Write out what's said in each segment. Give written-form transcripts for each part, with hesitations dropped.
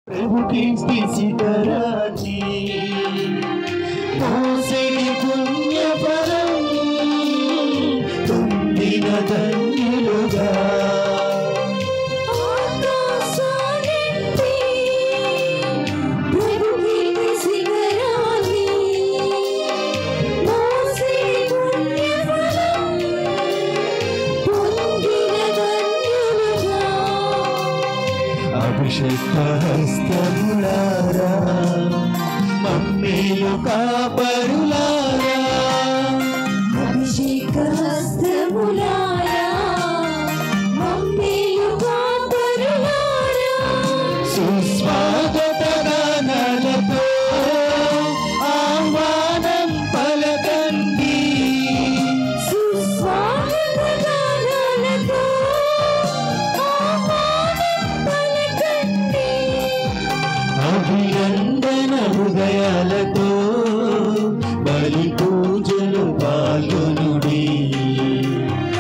प्रभु कीर्ति सितराची मोसेनि पुण्य फलं तुंदिन धन्युलुगा हस्तमुलारा मम्मेलु कापरुलारा अभिषेक हस्तमुलारा मम्मेलु कापरुलारा सुस्वागत गानालतो आह्वानं पलकंడి सुस्वागत गानालतो అభినందన హృదయాలతో బలి పూజలు పాల్గొనుడి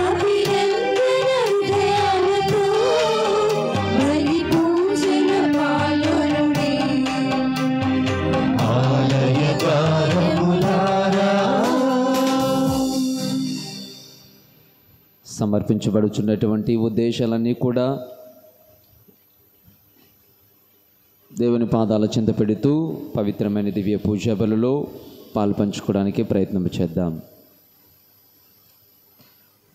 అభినందన హృదయాలతో బలి పూజలు పాల్గొనుడి ఆలయ ద్వారములారా సమర్పించబడుచున్నటువంటి ఉద్దేశాలన్నీ కూడా దేవుని పాదాల చింత పెడుతూ పవిత్రమైన దివ్య పూజ బలులో పాల్పంచుకోవడానికి ప్రయత్నం చేద్దాం.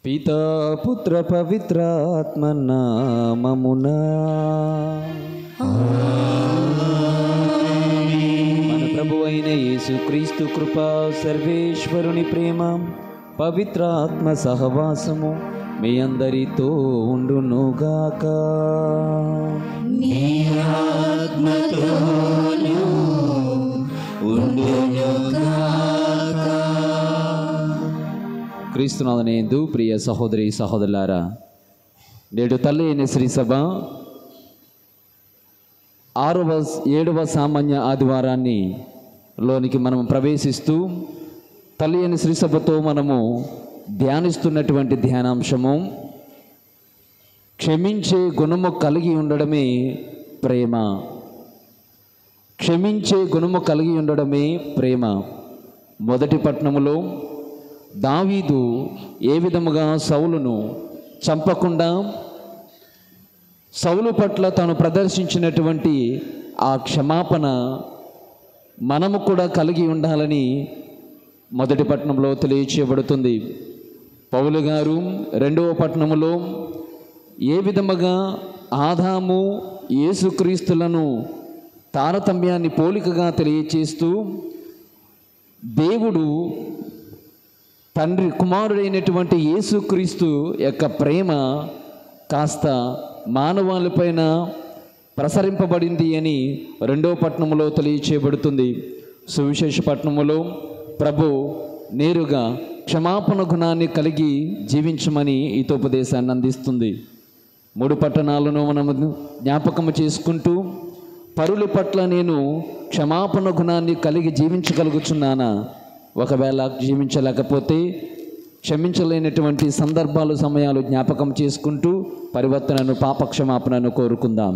పితా పుత్ర పవిత్ర ఆత్మ నామమునా మన ప్రభు అయిన యేసుక్రీస్తు కృపా సర్వేశ్వరుని ప్రేమ పవిత్ర ఆత్మ సహవాసము మీ అందరితో ఉండునుగాక. నీ ఆత్మతోను ఉండునుగాక. క్రీస్తునాథునందు ప్రియ సహోదరి సహోదరులారా, నేడు తల్లి అయిన శ్రీ సభ 7వ సామాన్య ఆదివారాన్ని లోనికి మనం ప్రవేశిస్తూ తల్లి అయిన శ్రీ సభతో మనము ధ్యానిస్తున్నటువంటి ధ్యానాంశము క్షమించే గుణము కలిగి ఉండడమే ప్రేమ. క్షమించే గుణము కలిగి ఉండడమే ప్రేమ. మొదటి పట్టణములో దావీదు ఏ విధముగా సౌలును చంపకుండా సౌలు పట్ల తాను ప్రదర్శించినటువంటి ఆ క్షమాపణ మనము కూడా కలిగి ఉండాలని మొదటి పట్టణంలో తెలియచేయబడుతుంది. పౌలు గారు 2వ పట్టణములో ఏ విధముగా ఆదాము యేసుక్రీస్తులను తారతమ్యాన్ని పోలికగా తెలియచేస్తూ దేవుడు తండ్రి కుమారుడైనటువంటి యేసుక్రీస్తు యొక్క ప్రేమ కాస్త మానవాళిపైన ప్రసరింపబడింది అని 2వ పట్టణములో తెలియచేయబడుతుంది. సువిశేష పట్టణములో ప్రభు నేరుగా క్షమాపణ గుణాన్ని కలిగి జీవించమని హితోపదేశాన్ని అందిస్తుంది. 3 పట్టణాలను మనము జ్ఞాపకము చేసుకుంటూ పరుల పట్ల నేను క్షమాపణ గుణాన్ని కలిగి జీవించగలుగుచున్నానా, ఒకవేళ జీవించలేకపోతే క్షమించలేనటువంటి సందర్భాలు సమయాలు జ్ఞాపకం చేసుకుంటూ పరివర్తనను పాపక్షమాపణను కోరుకుందాం.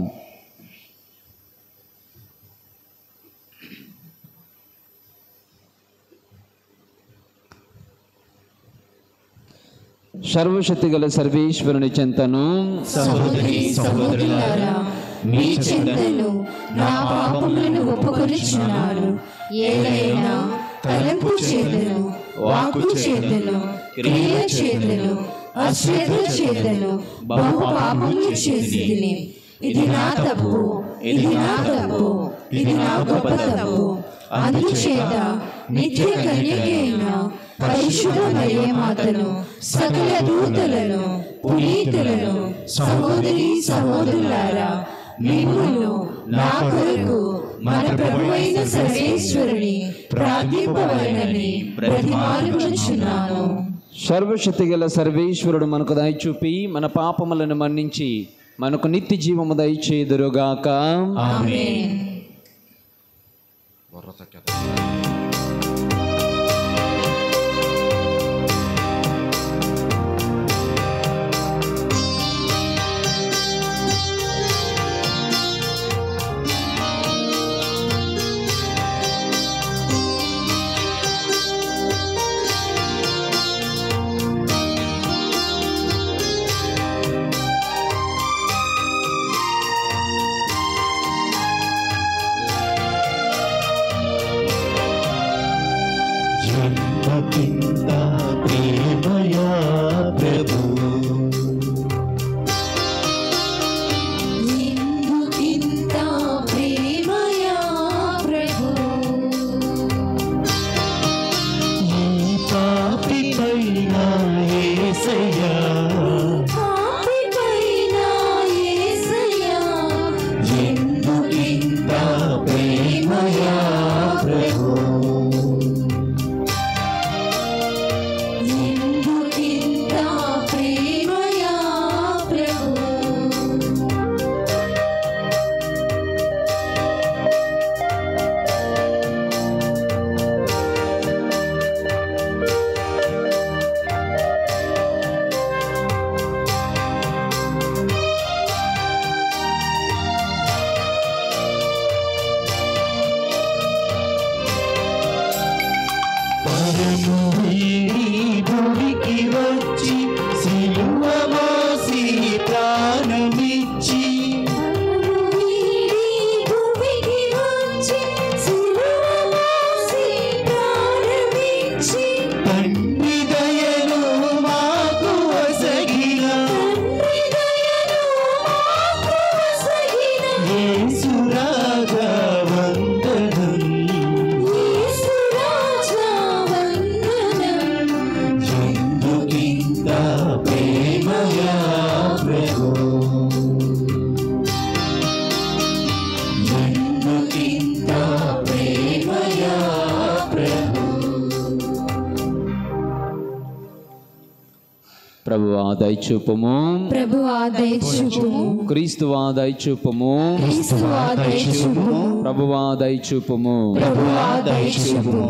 సర్వశక్తి గల సర్వేశ్వరుని చెంతను సహోదరి సహోదరులారా, మీ చెంతను నా పాపములను ఒప్పుకొనుచున్నాను. ఏదైనా తలంపు చేతను, వాక్కు చేతను, క్రియ చేతను, అశ్రద్ధ చేతను బహు పాపములు చేసితిని. ఇది నా తప్పు, ఇది నా తప్పు, ఇది నా గొప్ప తప్పు. అందుచేత నిత్య కన్యకైన పరిశుద్ధ మరియమాతను, సకల దూతలను, పునీతులను, సహోదరి సహోదరులారా, మిమ్మును నా కొరకు మన ప్రభువైన సర్వేశ్వరుని ప్రార్థింపవలెనని బ్రతిమాలుకొనుచున్నాను. సర్వశక్తి గల సర్వేశ్వరుడు మనకు దయచూపి మన పాపములను మన్నించి మనకు నిత్య జీవము దయచేయుదురుగాక. ఆమేన్. ప్రభువా దయచూపుము, ప్రభువా దయచూపుము, క్రీస్తువా దయచూపుము, క్రీస్తువా దయచూపుము, ప్రభువా దయచూపుము. ప్రభువా దయచూపుము.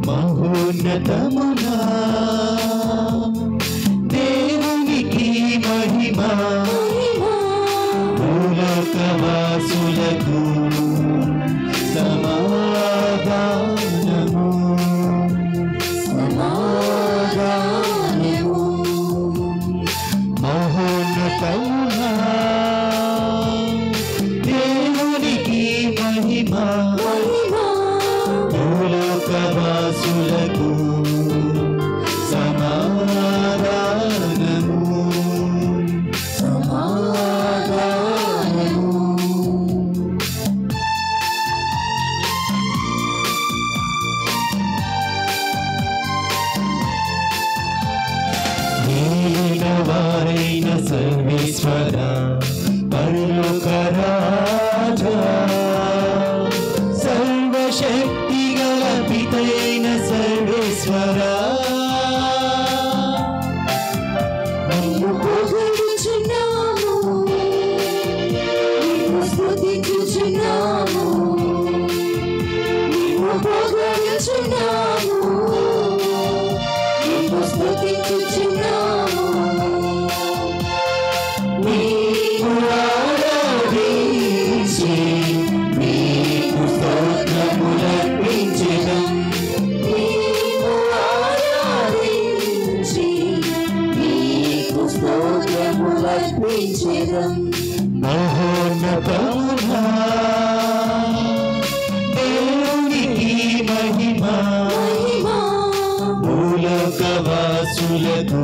మహోన్నతమునా దేవునికి మహిమ, భూలోకవాసులకు సమాధానము, సమాధానము. మహోన్నతమునా దేవునికి మహిమ, భూలోకవాసులకు సమాధానము, సమాధానము. నీల వారైన సర్వేశ్వర పరలోక రాజా, సర్వశక్తి గల పితైన సర్వేశ్వర, నిన్ను పొగడుచున్నాము, నిన్ను స్తుతించుచున్నాము, నిన్ను పొగడుచున్నాము, నిన్ను స్తుతించుచున్నాము. నీవు ఆరాధించి నీకు స్తోత్రములర్పించెదం, నీవు ఆరాధించి నీకు స్తోత్రములర్పించెదం. మహోన్నతమునా దేవునికి మహిమ, భూలోకవాసులకు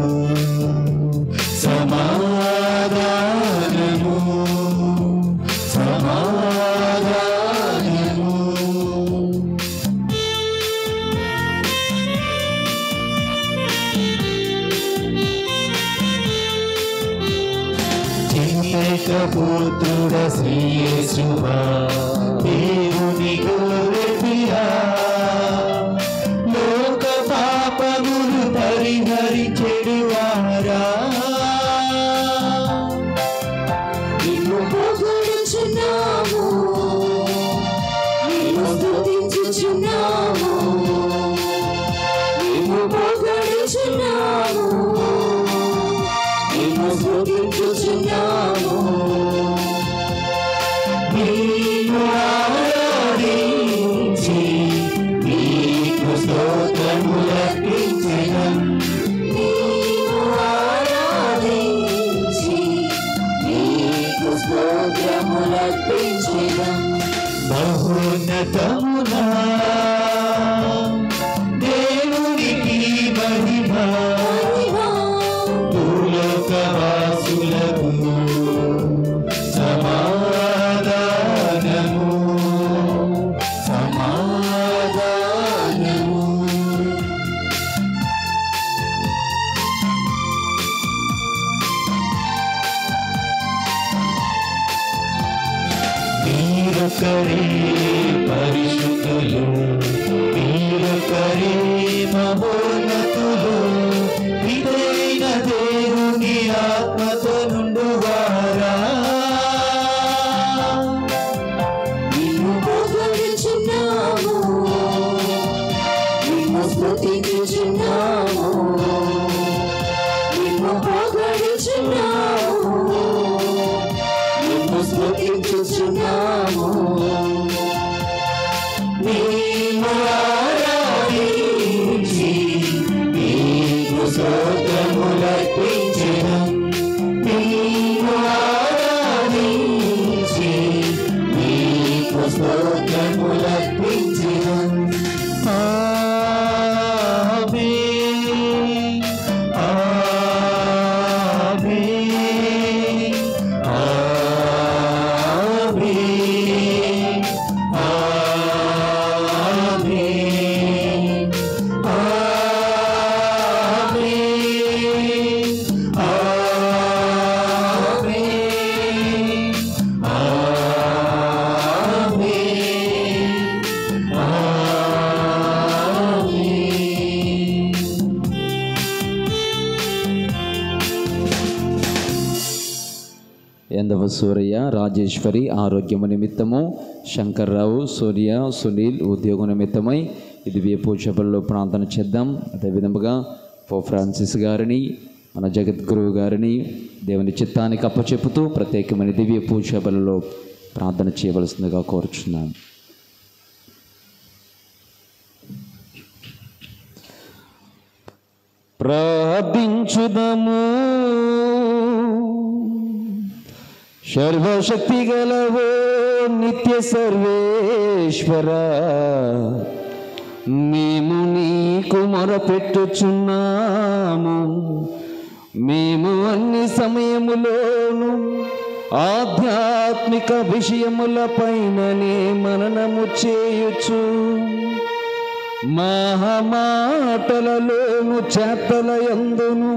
సమాధానము, సమాధానము. చింతక పుత్రుడ శ్రీ యేసువా, దేవుని గొర్రెపిరా, లోక పాపములు పరిహరించెడువారా, నిన్ను పొగడుచున్నాము, నిన్ను స్తుతించుచున్నాము, నిన్ను పొగడుచున్నాము, నిన్ను స్తుతించుచున్నాము. నిన్ను ఆరాధించి నీకు స్తోత్రములర్పించెదం, నీవు ఆరాధించి నీకు స్తోత్రములర్పించెదం. మహోన్నతమునా దేవునికి మహిమ, భూలోకవాసులకు సమాధానము, సమాధానము. మీరొకరే పరిశుద్ధులు, మీరొకరే మహోన్నతులు, పితైన దేవుని ఆత్మతో నుండువారా, నిన్ను పొగడుచున్నాము, నిన్ను స్తుతించుచున్నాము, నిన్ను పొగడుచున్నాము, నిన్ను స్తుతించుచున్నాము. నీవు ఆరాధించి నీకు స్తోత్రములర్పించెదం, ఎందవ సూరయ్య, రాజేశ్వరి ఆరోగ్యము నిమిత్తము, శంకర్రావు, సూర్య, సునీల్ ఉద్యోగం నిమిత్తమై ఇది పూజబల్లో ప్రార్థన చేద్దాం. అదేవిధముగా ఫ్రాన్సిస్ గారిని, మన జగద్గురువు గారిని దేవుని చిత్తానికి అప్పచెప్పుతూ ప్రత్యేకమైన దివ్య పూజబలలో ప్రార్థన చేయవలసిందిగా కోరుచున్నాం. ప్రార్థించుదము. సర్వశక్తి గలవో నిత్య సర్వేశ్వర, మేము నీకు మొరపెట్టుచున్నాము. మేము అన్ని సమయములోను ఆధ్యాత్మిక విషయములపైననే మననము చేయుచు, మాటలలోను చేతలయందును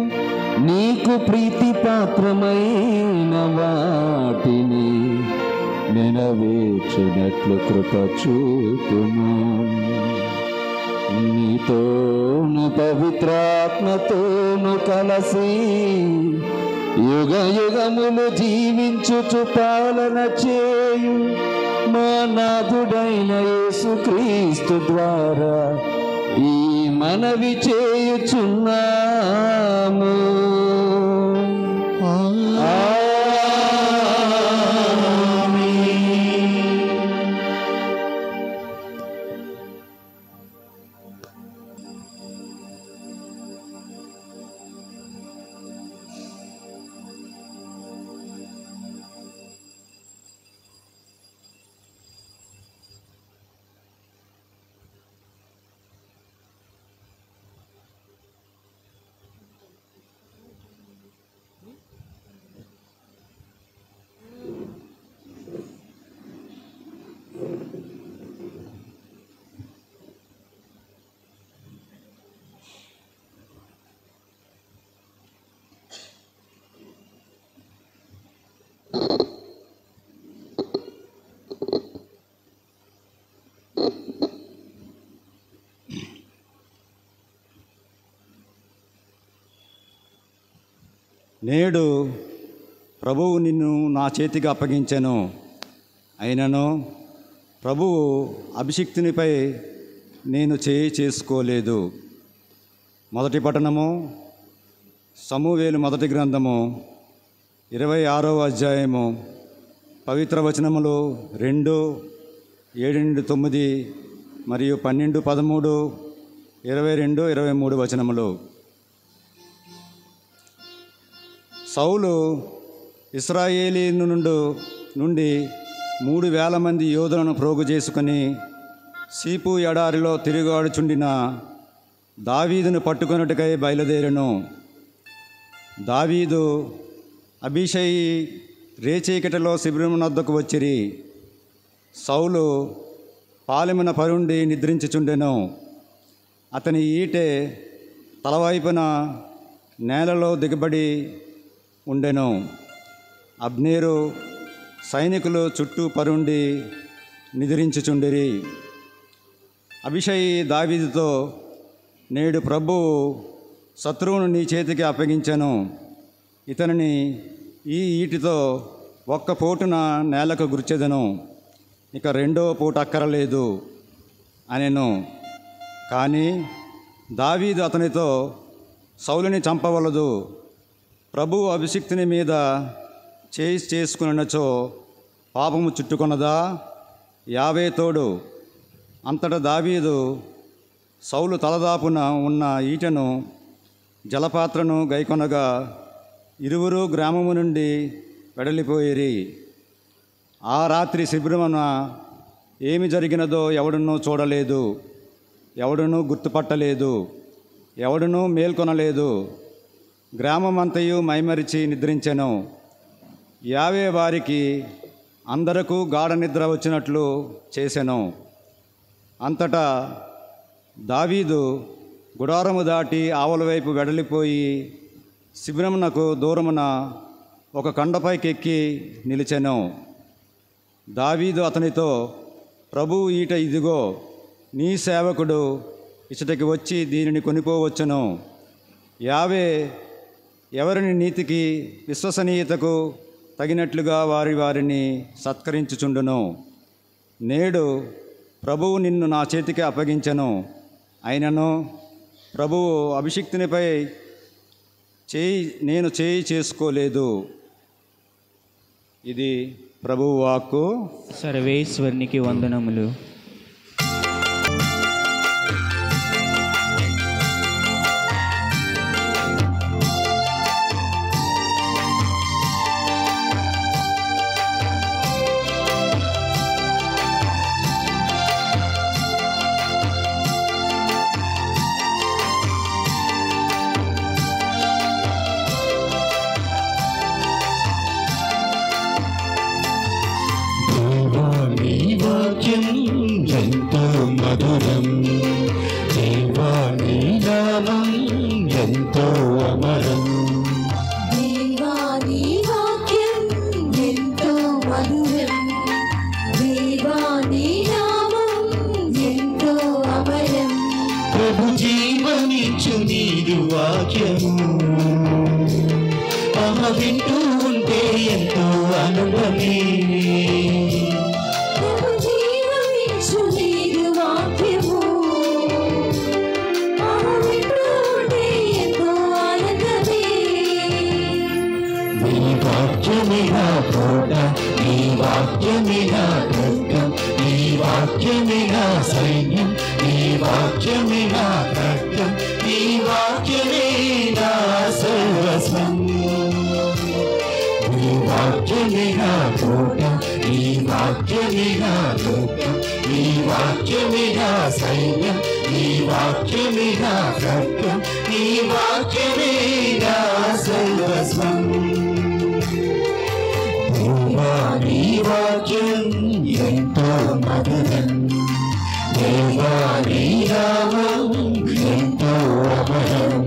నీకు ప్రీతి పాత్రమైన వాటిని నెరవేర్చినట్లు కృప చూపుము. నీతోను పవిత్రాత్మతోను కలసి యుగ యుగములు జీవించుచు పాలన చేయు మా నాథుడైన యేసుక్రీస్తు ద్వారా ఈ మనవి చేయుచున్నాము. నేడు ప్రభువు నిన్ను నా చేతికి అప్పగించెను. అయినను ప్రభువు అభిషిక్తునిపై నేను చేసుకోలేదు. మొదటి పట్టణము సమూవేలు మొదటి గ్రంథము 26వ అధ్యాయము పవిత్ర వచనములు 2:7-9 మరియు 12-13, 22-23 వచనములు. సౌలు ఇశ్రాయేలీను నుండి 3,000 మంది యోధులను ప్రోగు చేసుకుని సీపు ఎడారిలో తిరుగాడుచుండిన దావీదును పట్టుకొనుటకై బయలుదేరెను. దావీదు అబీషయి రేచీకటిలో శిబిరమునొద్దకు వచ్చిరి. సౌలు పాలెమున పరుండి నిద్రించుచుండెను. అతని ఈటె తలవైపున నేలలో దిగబడి ఉండెను. అబ్నేరు సైనికులు చుట్టూ పరుండి నిద్రించుచుండిరి. అబీషయి దావీదుతో, నేడు ప్రభువు శత్రువును నీ చేతికి అప్పగించెను. ఇతనిని ఈ ఈటితో ఒక్క పోటున నేలకు గుర్చెదను, ఇక రెండో పోటు అక్కరలేదు అనెను. కానీ దావీదు అతనితో, సౌలుని చంపవలదు, ప్రభువు అభిషిక్తుని మీద చేసుకున్నచో పాపము చుట్టుకొన్నదా, యావే తోడు. అంతటా దావీదు సౌలు తలదాపున ఉన్న ఈటెను జలపాత్రను గైకొనగా ఇరువురు గ్రామము నుండి వెడలిపోయిరి. ఆ రాత్రి శిబిరమున ఏమి జరిగినదో ఎవడునూ చూడలేదు, ఎవడునూ గుర్తుపట్టలేదు, ఎవడునూ మేల్కొనలేదు. గ్రామమంతయు మైమరిచి నిద్రించెను. యావే వారికి అందరకు గాఢ నిద్ర వచ్చినట్లు చేసెను. అంతటా దావీదు గుడారము దాటి ఆవల వైపు వెడలిపోయి శిబిరమునకు దూరమున ఒక కొండపైకెక్కి నిలిచెను. దావీదు అతనితో, ప్రభువు ఈట ఇదిగో, నీ సేవకుడు ఇచ్చటికి వచ్చి దీనిని కొనిపోవచ్చును. యావే ఎవరిని నీతికి విశ్వసనీయతకు తగినట్లుగా వారిని సత్కరించుచుండును. నేడు ప్రభువు నిన్ను నా చేతికి అప్పగించెను. అయినను ప్రభువు అభిషిక్తునిపై నేను చేయి చేసుకోలేదు. ఇది ప్రభువు వాక్కు. సర్వేశ్వరునికి వందనములు. ఎంతో మధురం, దేవాని నామం ఎంతో అమరం. దేవాని వాక్యం ఎంతో మధురం, దేవాని నామం ఎంతో అమరం. ప్రభు జీవనిచ్చు నీరు వాక్యము, వింటూ ఉంటే ఎంతో ఆనందమే. వాక్యమే నా కోట, నీ వాక్యమే నా దుర్గం, నీ వాక్యమే నా సైన్యం, నీ వాక్యమే నా ఖడ్గం, నీ వాక్యమే నా సర్వస్వం. నీ వాక్యమే నా కోట, నీ వాక్యమే నా దుర్గం, నీ వాక్యమే నా సైన్యం, నీ వాక్యమే నా ఖడ్గం, నీ వాక్యమే నా సర్వస్వం. దేవాని వాక్యం ఎంతో మధురం, దేవాని నామం ఎంతో అమరం.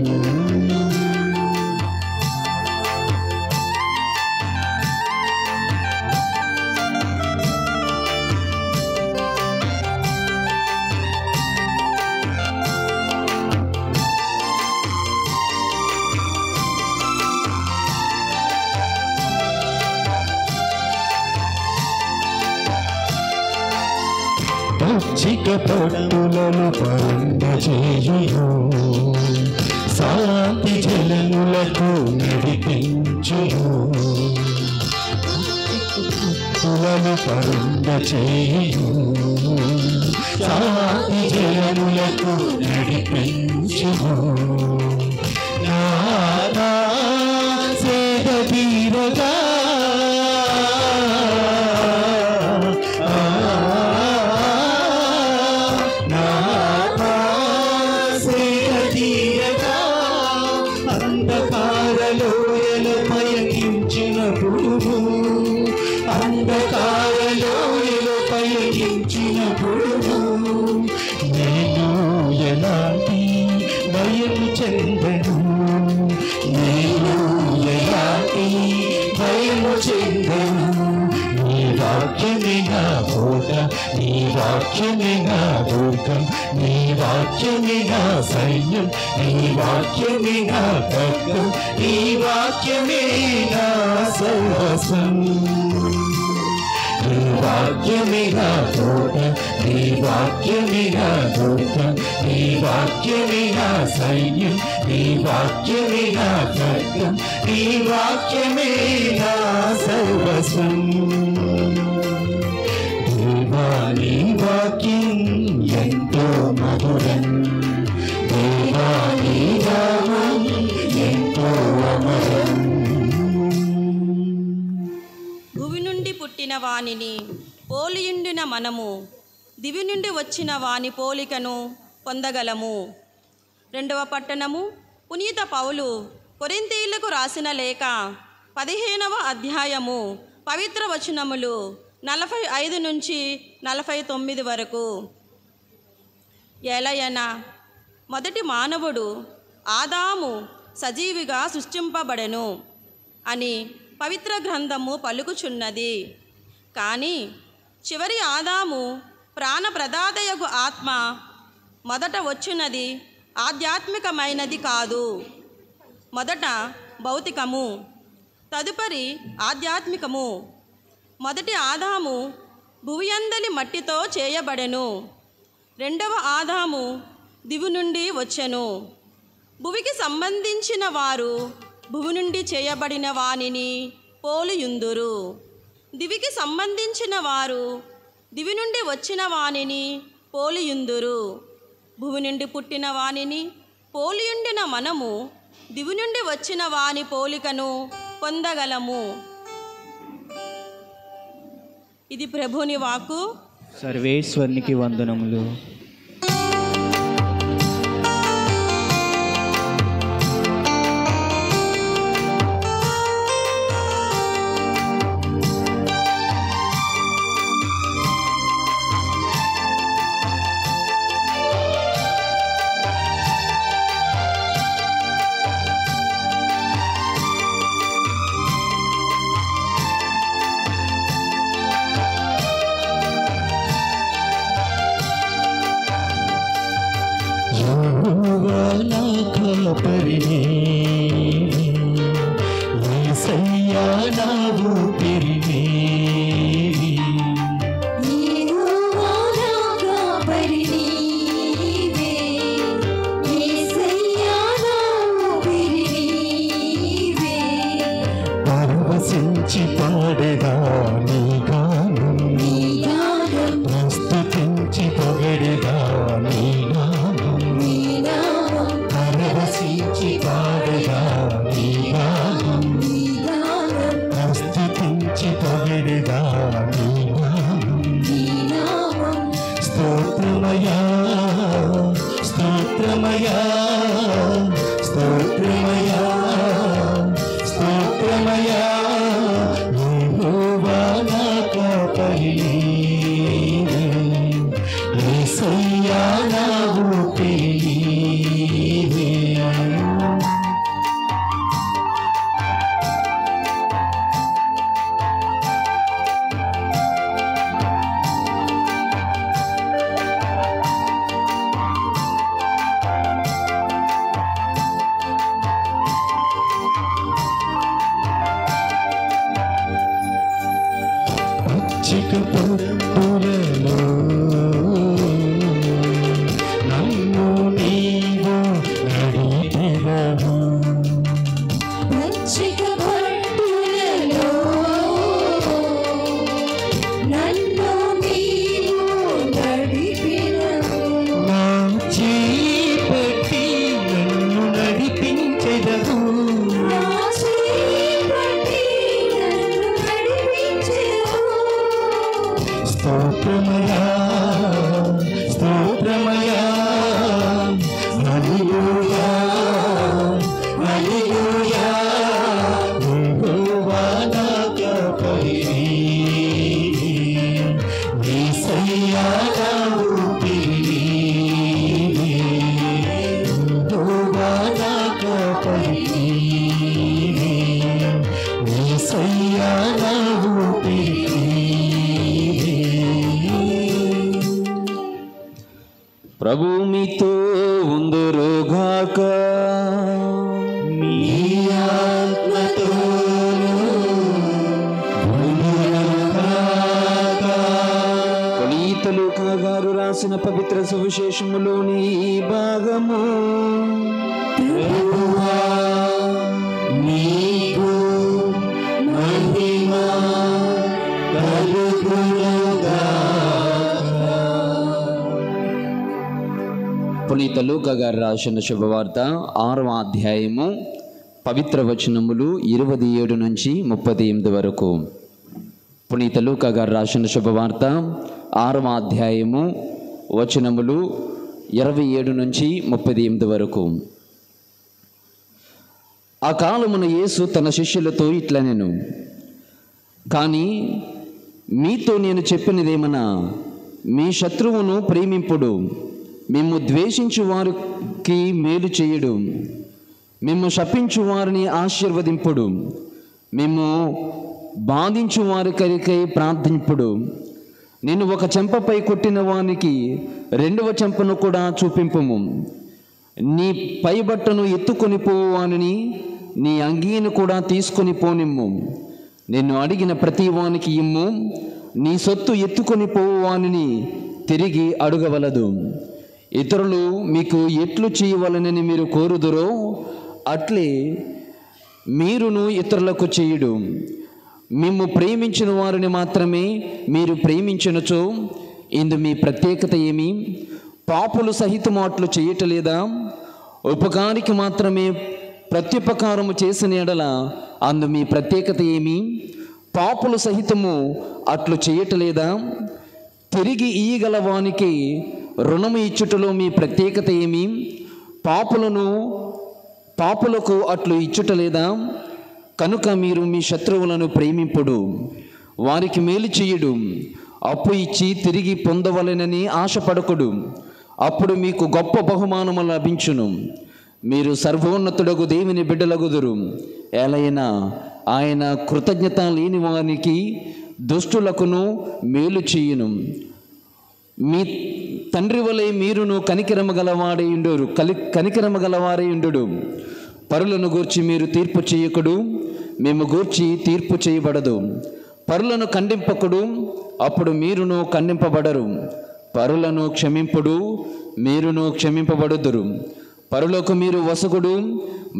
పచ్చిక పట్టులను పండజేయును, శాంతి జలములకు నడిపించును. పట్టులను పండజేయును, శాంతి జలములకు నడిపించును. నానా సేద తీరగా అంధకారలోయలో పయనించినప్పుడు నేను ఎలాంటి భయం చెందను, నేను ఎలాంటి భయం చెందను. నీ వాక్యమే నా కోట, నీ వాక్యమే నా దుర్గం, నీ వాక్యమే నా సైన్యం, నీ వాక్యమే నా ఖడ్గం, నీ వాక్యమే నా సర్వస్వం. నీ వాక్యమే నా కోట, నీ వాక్యమే నా దుర్గం, నీ వాక్యమే నా సైన్యం, నీ వాక్యమే నా ఖడ్గం, నీ వాక్యమే నా సర్వస్వం. దేవాని వాక్యం ఎంతో మధురం, దేవాని నామం ఎంతో అమరం. భూమి నుండి పుట్టిన వానిని పోలియుండిన మనము దివి నుండి వచ్చిన వాని పోలికను పొందగలము. 2వ పట్టణము పునీత పౌలు కొరింథీయులకు రాసిన లేఖ 15వ అధ్యాయము పవిత్ర వచనములు 45 నుంచి 49 వరకు. ఎలయన మొదటి మానవుడు ఆదాము సజీవిగా సృష్టింపబడెను అని పవిత్ర గ్రంథము పలుకుచున్నది. కానీ చివరి ఆదాము ప్రాణప్రదాతయగు ఆత్మ మొదట వచ్చినది ఆధ్యాత్మికమైనది కాదు, మొదట భౌతికము. తదుపరి ఆధ్యాత్మికము. మొదటి ఆదాము భువియందలి మట్టితో చేయబడెను. రెండవ ఆదాము దివి నుండి వచ్చెను. భువికి సంబంధించిన వారు భువి నుండి చేయబడిన వానిని పోలియుందురు. దివికి సంబంధించిన వారు దివి నుండి వచ్చిన వానిని పోలియుందురు. భువి నుండి పుట్టిన వానిని పోలియుండిన మనము దివి నుండి వచ్చిన వాని పోలికను పొందగలము. ఇది ప్రభుని వాక్కు. సర్వేశ్వరునికి వందనములు. ప్రభు మీతో ఉందురుగాక. మీ ఆత్మతోను పునీత లూకా గారు రాసిన పవిత్ర సువిశేషములోని ఈ భాగము నీకు మహిమ పునీత లూకా గారు రాసిన శుభవార్త 6వ అధ్యాయము పవిత్ర వచనములు 27 నుంచి 38 వరకు. పునీత లూకా గారు రాసిన శుభవార్త 6వ అధ్యాయము వచనములు 27 నుంచి 38 వరకు. ఆ కాలమున యేసు తన శిష్యులతో ఇట్లనెను, కానీ మీతో నేను చెప్పినదేమన్నా, మీ శత్రువును ప్రేమింపుడు, మిమ్ము ద్వేషించు వారికి మేలు చేయుడు, మిమ్ము శపించు వారిని ఆశీర్వదింపుడు, మిమ్ము బాధించు వారి కరికై ప్రార్థింపుడు. నేను ఒక చెంపపై కొట్టిన వానికి 2వ చెంపను కూడా చూపింపుము. నీ పైబట్టను ఎత్తుకొని పోవానిని నీ అంగీని కూడా తీసుకొని పోనిమ్ము. నిన్ను అడిగిన ప్రతి వానికి ఇమ్ము. నీ సొత్తు ఎత్తుకొని పోవానిని తిరిగి అడగవలదు. ఇతరులు మీకు ఎట్లు చేయవలనని మీరు కోరుదురో అట్లే మీరును ఇతరులకు చేయుడు. మిమ్ము ప్రేమించిన వారిని మాత్రమే మీరు ప్రేమించినచో ఇందు మీ ప్రత్యేకత ఏమి? పాపులు సహితము అట్లు చేయటలేదా? ఉపకారికి మాత్రమే ప్రత్యుపకారము చేసిన ఎడల అందు మీ ప్రత్యేకత ఏమి? పాపులు సహితము అట్లు చేయటలేదా? తిరిగి ఇయ్యగల వానికి రుణము ఇచ్చుటలో మీ ప్రత్యేకత ఏమి? పాపులకు అట్లు ఇచ్చుటలేదా? కనుక మీరు మీ శత్రువులను ప్రేమింపుడు, వారికి మేలు చేయుడు, అప్పు ఇచ్చి తిరిగి పొందవలెనని ఆశపడకుడు. అప్పుడు మీకు గొప్ప బహుమానము లభించును. మీరు సర్వోన్నతుడగు దేవుని బిడ్డలగుదురు. ఎలైనా ఆయన కృతజ్ఞత లేని వారికి దుష్టులకును మేలు చేయును. మీ తండ్రి వలె మీరును కనికరము గలవారై ఉండు. పరులను గూర్చి మీరు తీర్పు చేయకుడు, మేము గూర్చి తీర్పు చేయబడదు. పరులను ఖండింపకుడు, అప్పుడు మీరును ఖండింపబడరు. పరులను క్షమింపుడు, మీరును క్షమింపబడుదురు. పరులకు మీరు వసగుడు,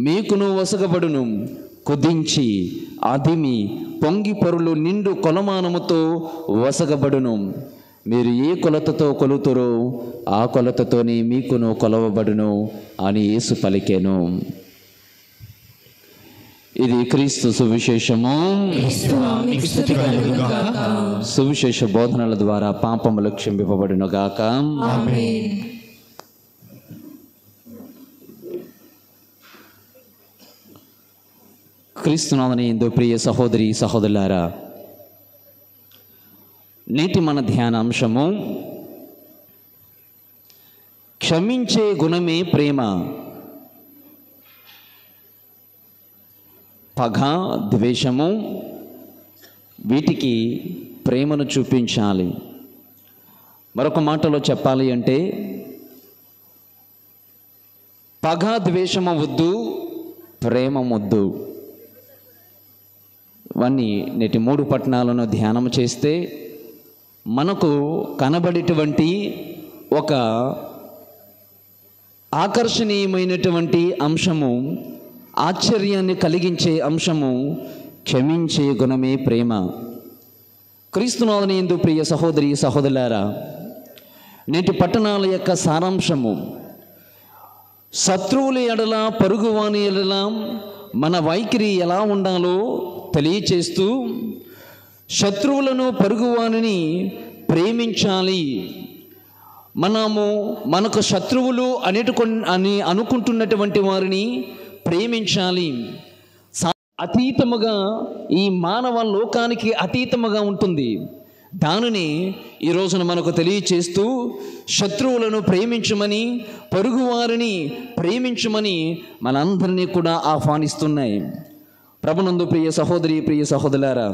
మీకును వసగబడును. కుదించి అదిమి పొంగి పరులు నిండు కొలమానముతో వసగబడును. మీరు ఏ కొలతతో కొలుతురో ఆ కొలతతోనే మీకును కొలవబడును అని యేసు పలికెను. ఇది క్రీస్తు సువిశేషము. సువిశేష బోధనల ద్వారా పాపములు క్షమింపబడును గాక. క్రీస్తునామమున యందు ప్రియ సహోదరి సహోదరులారా, నేటి మన ధ్యానాంశము క్షమించే గుణమే ప్రేమ. పగ, ద్వేషము వీటికి ప్రేమను చూపించాలి. మరొక మాటలో చెప్పాలి అంటే పగ ద్వేషము వద్దు, ప్రేమ వద్దు. ఇవన్నీ నేటి 3 పట్టణాలను ధ్యానం చేస్తే మనకు కనబడేటువంటి ఒక ఆకర్షణీయమైనటువంటి అంశము, ఆశ్చర్యాన్ని కలిగించే అంశము క్షమించే గుణమే ప్రేమ. క్రీస్తునాథుని యందు ప్రియ సహోదరి సహోదరులారా, నేటి పట్టణాల యొక్క సారాంశము శత్రువుల ఎడల, పొరుగువాని ఎడల మన వైఖరి ఎలా ఉండాలో తెలియచేస్తూ శత్రువులను, పొరుగువానిని ప్రేమించాలి. మనకు శత్రువులు అని అనుకుంటున్నటువంటి వారిని ప్రేమించాలి. అతీతముగా, ఈ మానవ లోకానికి అతీతముగా ఉంటుంది. దానిని ఈ రోజున మనకు తెలియచేస్తూ శత్రువులను ప్రేమించమని, పొరుగువారిని ప్రేమించమని మనందరినీ కూడా ఆహ్వానిస్తున్నాయి. ప్రభునందు ప్రియ సహోదరి, ప్రియ సహోదరులారా,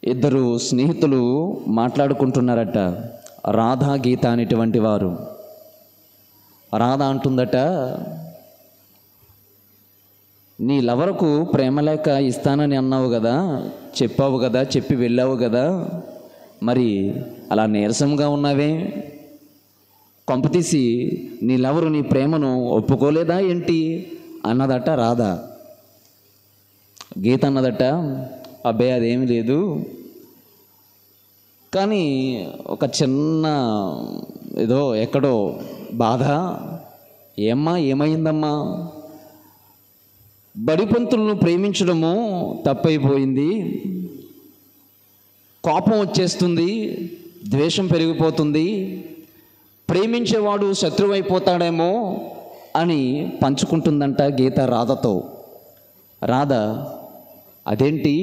2 స్నేహితులు మాట్లాడుకుంటున్నారట. రాధా, గీత అనేటువంటి వారు. రాధ అంటుందట, నీ లవరకు ప్రేమలేఖ ఇస్తానని అన్నావు కదా, చెప్పావు కదా, చెప్పి వెళ్ళావు కదా, మరి అలా నీరసంగా ఉన్నావే? కొంపతీసి నీ లవరు నీ ప్రేమను ఒప్పుకోలేదా ఏంటి అన్నదట రాధ. గీత అన్నదట, అబ్బాయి అదేమీ లేదు, కానీ ఒక చిన్న ఏదో ఎక్కడో బాధ. ఏమైందమ్మా? బడిపంతులను ప్రేమించడము తప్పైపోయింది, కోపం వచ్చేస్తుంది, ద్వేషం పెరిగిపోతుంది, ప్రేమించేవాడు శత్రువు అయిపోతాడేమో అని పంచుకుంటుందంట గీత రాధతో. రాధ అదేంటి,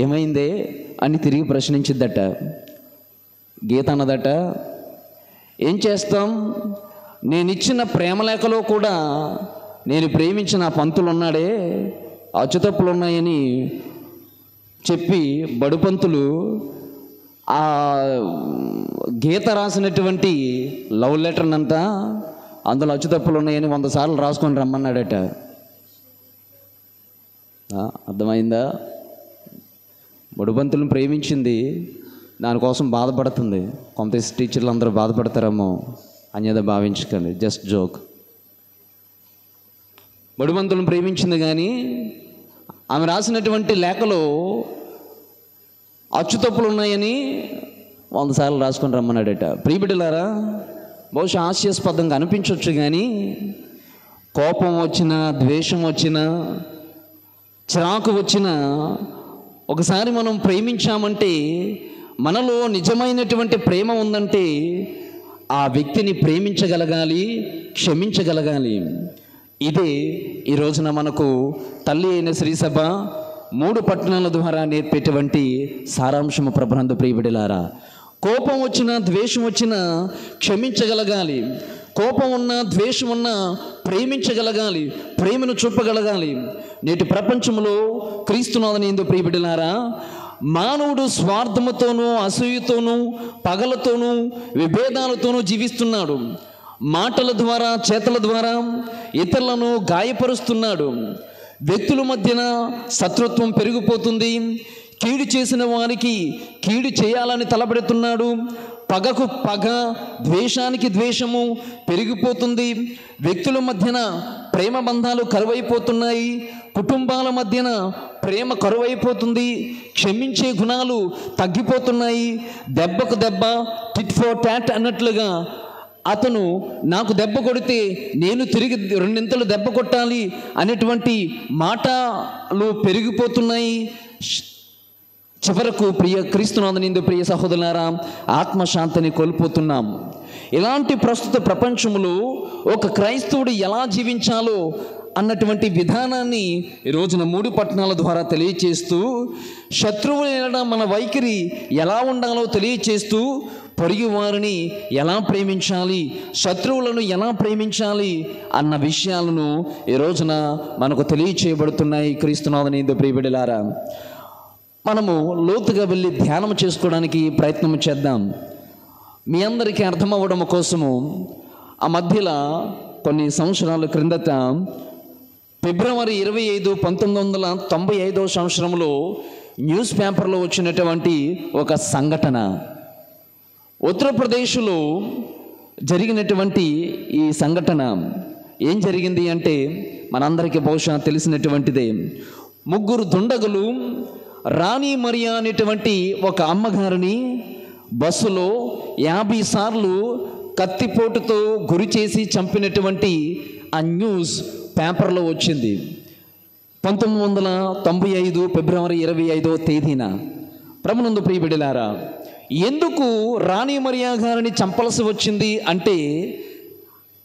ఏమైందే అని తిరిగి ప్రశ్నించిద్దట. గీత అన్నదట, ఏం చేస్తాం, నేనిచ్చిన ప్రేమలేఖలో కూడా నేను ప్రేమించిన పంతులు ఉన్నాడే, అచ్చుతప్పులు ఉన్నాయని చెప్పి బడుపంతులు ఆ గీత రాసినటువంటి లవ్ లెటర్నంతా అందులో అచ్చుతప్పులు ఉన్నాయని 100 సార్లు రాసుకొని రమ్మన్నాడట. అర్థమైందా? బడుబంతులను ప్రేమించింది, దానికోసం బాధపడుతుంది. కొంత టీచర్లు అందరూ బాధపడతారేమో, అన్యదా భావించకండి, జస్ట్ జోక్. బడుబంతులను ప్రేమించింది కానీ ఆమె రాసినటువంటి లేఖలో అచ్చుతప్పులు ఉన్నాయని 100 సార్లు రాసుకొని రమ్మన్నాడట. ప్రియబిడ్డలారా, బహుశా హాస్యాస్పదంగా అనిపించవచ్చు కానీ కోపం వచ్చినా, ద్వేషం వచ్చినా, చిరాకు వచ్చినా ఒకసారి మనం ప్రేమించామంటే, మనలో నిజమైనటువంటి ప్రేమ ఉందంటే ఆ వ్యక్తిని ప్రేమించగలగాలి, క్షమించగలగాలి. ఇదే ఈ రోజున మనకు తల్లి అయిన శ్రీసభ 3 పట్టణాల ద్వారా నేర్పేటువంటి సారాంశము ప్రభునందు. ప్రియబిడ్డలారా, కోపం వచ్చినా, ద్వేషం వచ్చినా క్షమించగలగాలి. కోపం ఉన్నా, ద్వేషం ఉన్నా ప్రేమించగలగాలి, ప్రేమను చూపగలగాలి. నేటి ప్రపంచంలో క్రీస్తునాథుని యందు ప్రియబిడ్డలారా, మానవుడు స్వార్థముతోనూ, అసూయతోనూ, పగలతోనూ, విభేదాలతోనూ జీవిస్తున్నాడు. మాటల ద్వారా, చేతల ద్వారా ఇతరులను గాయపరుస్తున్నాడు. వ్యక్తుల మధ్యన శత్రుత్వం పెరిగిపోతుంది. కీడు చేసిన వారికి కీడు చేయాలని తలపెడుతున్నాడు. పగకు పగ, ద్వేషానికి ద్వేషము పెరిగిపోతుంది. వ్యక్తుల మధ్యన ప్రేమ బంధాలు కరువైపోతున్నాయి. కుటుంబాల మధ్యన ప్రేమ కరువైపోతుంది. క్షమించే గుణాలు తగ్గిపోతున్నాయి. దెబ్బకు దెబ్బ, టిట్ ఫర్ టాట్ అన్నట్లుగా అతను నాకు దెబ్బ కొడితే నేను తిరిగి 2 దెబ్బ కొట్టాలి అనేటువంటి మాటలు పెరిగిపోతున్నాయి. చివరకు ప్రియ క్రీస్తునాథుని యందు ప్రియ సహోదరులారా, ఆత్మశాంతిని కోల్పోతున్నాం. ఇలాంటి ప్రస్తుత ప్రపంచంలో ఒక క్రైస్తవుడు ఎలా జీవించాలో అన్నటువంటి విధానాన్ని ఈ రోజున 3 పట్టణాల ద్వారా తెలియచేస్తూ, శత్రువుల మన వైఖరి ఎలా ఉండాలో తెలియచేస్తూ, పొరుగు వారిని ఎలా ప్రేమించాలి, శత్రువులను ఎలా ప్రేమించాలి అన్న విషయాలను ఈ రోజున మనకు తెలియచేయబడుతున్నాయి. క్రీస్తునాథుని యందు ప్రియబిడ్డలారా, మనము లోతుగా వెళ్ళి ధ్యానం చేసుకోవడానికి ప్రయత్నం చేద్దాం. మీ అందరికీ అర్థమవ్వడం కోసము ఆ మధ్యలో కొన్ని సంవత్సరాల క్రిందట ఫిబ్రవరి 25, 1995 సంవత్సరంలో న్యూస్ పేపర్లో వచ్చినటువంటి ఒక సంఘటన, ఉత్తరప్రదేశ్లో జరిగినటువంటి ఈ సంఘటన ఏం జరిగింది అంటే మనందరికీ బహుశా తెలిసినటువంటిదే. 3 దుండగులు రాణి మరియా అనేటువంటి ఒక అమ్మగారిని బస్సులో 50 సార్లు కత్తిపోటుతో గురి చేసి చంపినటువంటి ఆ న్యూస్ పేపర్లో వచ్చింది. 1995 ఫిబ్రవరి 25వ తేదీన. ప్రభునందు ప్రియబిడ్డలారా, ఎందుకు రాణి మరియా గారిని చంపాల్సి వచ్చింది అంటే,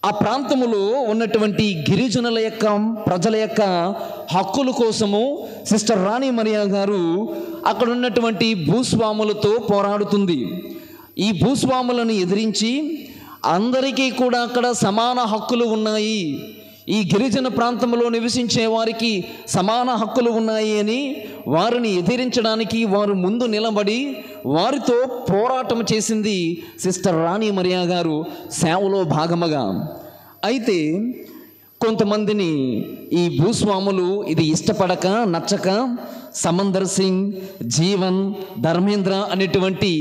ఆ ప్రాంతంలో ఉన్నటువంటి గిరిజనుల యొక్క, ప్రజల యొక్క హక్కుల కోసము సిస్టర్ రాణి మరియా గారు అక్కడ ఉన్నటువంటి భూస్వాములతో పోరాడుతుంది. ఈ భూస్వాములను ఎదిరించి అందరికీ కూడా అక్కడ సమాన హక్కులు ఉన్నాయి, ఈ గిరిజన ప్రాంతంలో నివసించే వారికి సమాన హక్కులు ఉన్నాయి అని వారిని ఎదిరించడానికి వారు ముందు నిలబడి వారితో పోరాటం చేసింది సిస్టర్ రాణి మరియా గారు సేవలో భాగముగా. అయితే కొంతమందిని ఈ భూస్వాములు ఇది ఇష్టపడక, నచ్చక సమందర్ సింగ్, జీవన్, ధర్మేంద్ర అనేటువంటి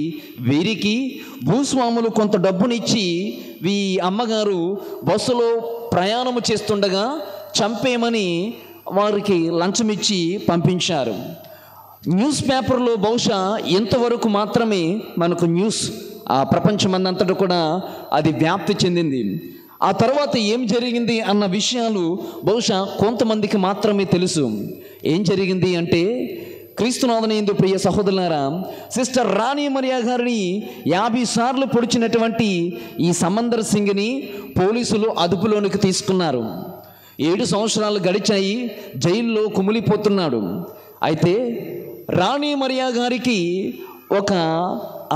వీరికి భూస్వాములు కొంత డబ్బునిచ్చి ఈ అమ్మగారు బస్సులో ప్రయాణము చేస్తుండగా చంపేయమని వారికి లంచం ఇచ్చి పంపించారు. న్యూస్ పేపర్లో బహుశా ఎంతవరకు మాత్రమే మనకు న్యూస్ ఆ ప్రపంచమందంతటా కూడా అది వ్యాప్తి చెందింది. ఆ తర్వాత ఏం జరిగింది అన్న విషయాలు బహుశా కొంతమందికి మాత్రమే తెలుసు. ఏం జరిగింది అంటే, క్రీస్తునాథుని యందు ప్రియ సహోదరులారా, సిస్టర్ రాణి మరియా గారిని 50 సార్లు పొడిచినటువంటి ఈ సమందర్ సింగ్ని పోలీసులు అదుపులోనికి తీసుకున్నారు. 7 సంవత్సరాలు గడిచాయి, జైల్లో కుమిలిపోతున్నాడు. అయితే రాణి మరియా గారికి ఒక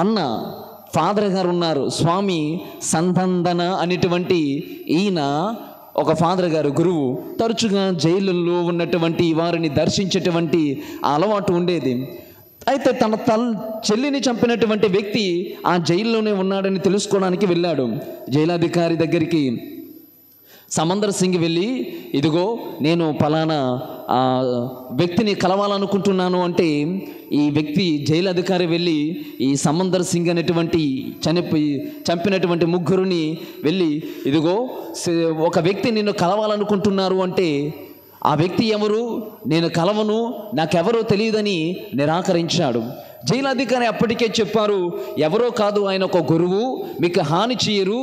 అన్న, ఫాదర్ గారు ఉన్నారు, స్వామి సందందన అనేటువంటి ఈయన ఒక ఫాదర్ గారు, గురువు. తరచుగా జైలుల్లో ఉన్నటువంటి వారిని దర్శించేటువంటి అలవాటు ఉండేది. అయితే తన చెల్లిని చంపినటువంటి వ్యక్తి ఆ జైల్లోనే ఉన్నాడని తెలుసుకోవడానికి వెళ్ళాడు. జైలాధికారి దగ్గరికి సమందర్ సింగ్ వెళ్ళి, ఇదిగో నేను ఫలానా వ్యక్తిని కలవాలనుకుంటున్నాను అంటే, ఈ వ్యక్తి జైలు అధికారి వెళ్ళి ఈ సమందర్ సింగ్ అనేటువంటి చంపినటువంటి ముగ్గురిని వెళ్ళి, ఇదిగో ఒక వ్యక్తి నిన్ను కలవాలనుకుంటున్నారు అంటే, ఆ వ్యక్తి ఎవరు, నేను కలవను, నాకెవరో తెలియదని నిరాకరించాడు. జైలు అధికారి అప్పటికే చెప్పారు, ఎవరో కాదు, ఆయన ఒక గురువు, మీకు హాని చేయరు,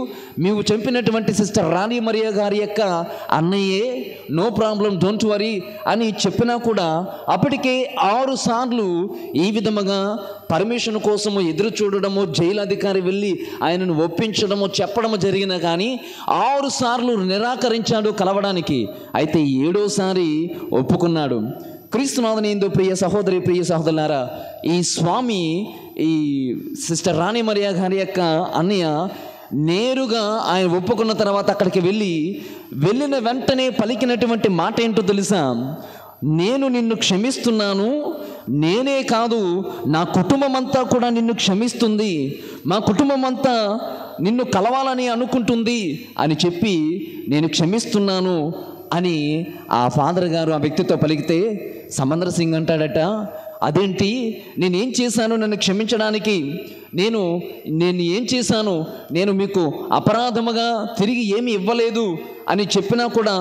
మేము చంపినటువంటి సిస్టర్ రాణి మరియా గారి యొక్క అన్నయ్యే, నో ప్రాబ్లం, డోంట్ వరీ అని చెప్పినా కూడా అప్పటికే 6 సార్లు ఈ విధముగా పర్మిషన్ కోసము ఎదురు చూడడము, జైలు అధికారి వెళ్ళి ఆయనను ఒప్పించడము, చెప్పడము జరిగినా కానీ 6 సార్లు నిరాకరించాడు కలవడానికి. అయితే 7వసారి ఒప్పుకున్నాడు. క్రీస్తునాథునియందు ప్రియ సహోదరి, ప్రియ సహోదరులారా, ఈ స్వామి ఈ సిస్టర్ రాణి మరియా గారి యొక్క అన్నయ్య నేరుగా ఆయన ఒప్పుకున్న తర్వాత అక్కడికి వెళ్ళిన వెంటనే పలికినటువంటి మాట ఏంటో తెలుసా? నేను నిన్ను క్షమిస్తున్నాను, నేనే కాదు నా కుటుంబం అంతా కూడా నిన్ను క్షమిస్తుంది, మా కుటుంబం అంతా నిన్ను కలవాలని అనుకుంటుంది అని చెప్పి నేను క్షమిస్తున్నాను అని ఆ ఫాదర్ గారు ఆ వ్యక్తితో పలికితే, సమందర్ సింగ్ అంటాడట, అదేంటి, నేనేం చేశాను నన్ను క్షమించడానికి? నేను ఏం చేశాను? నేను మీకు అపరాధముగా తిరిగి ఏమీ ఇవ్వలేదు అని చెప్పినా కూడా,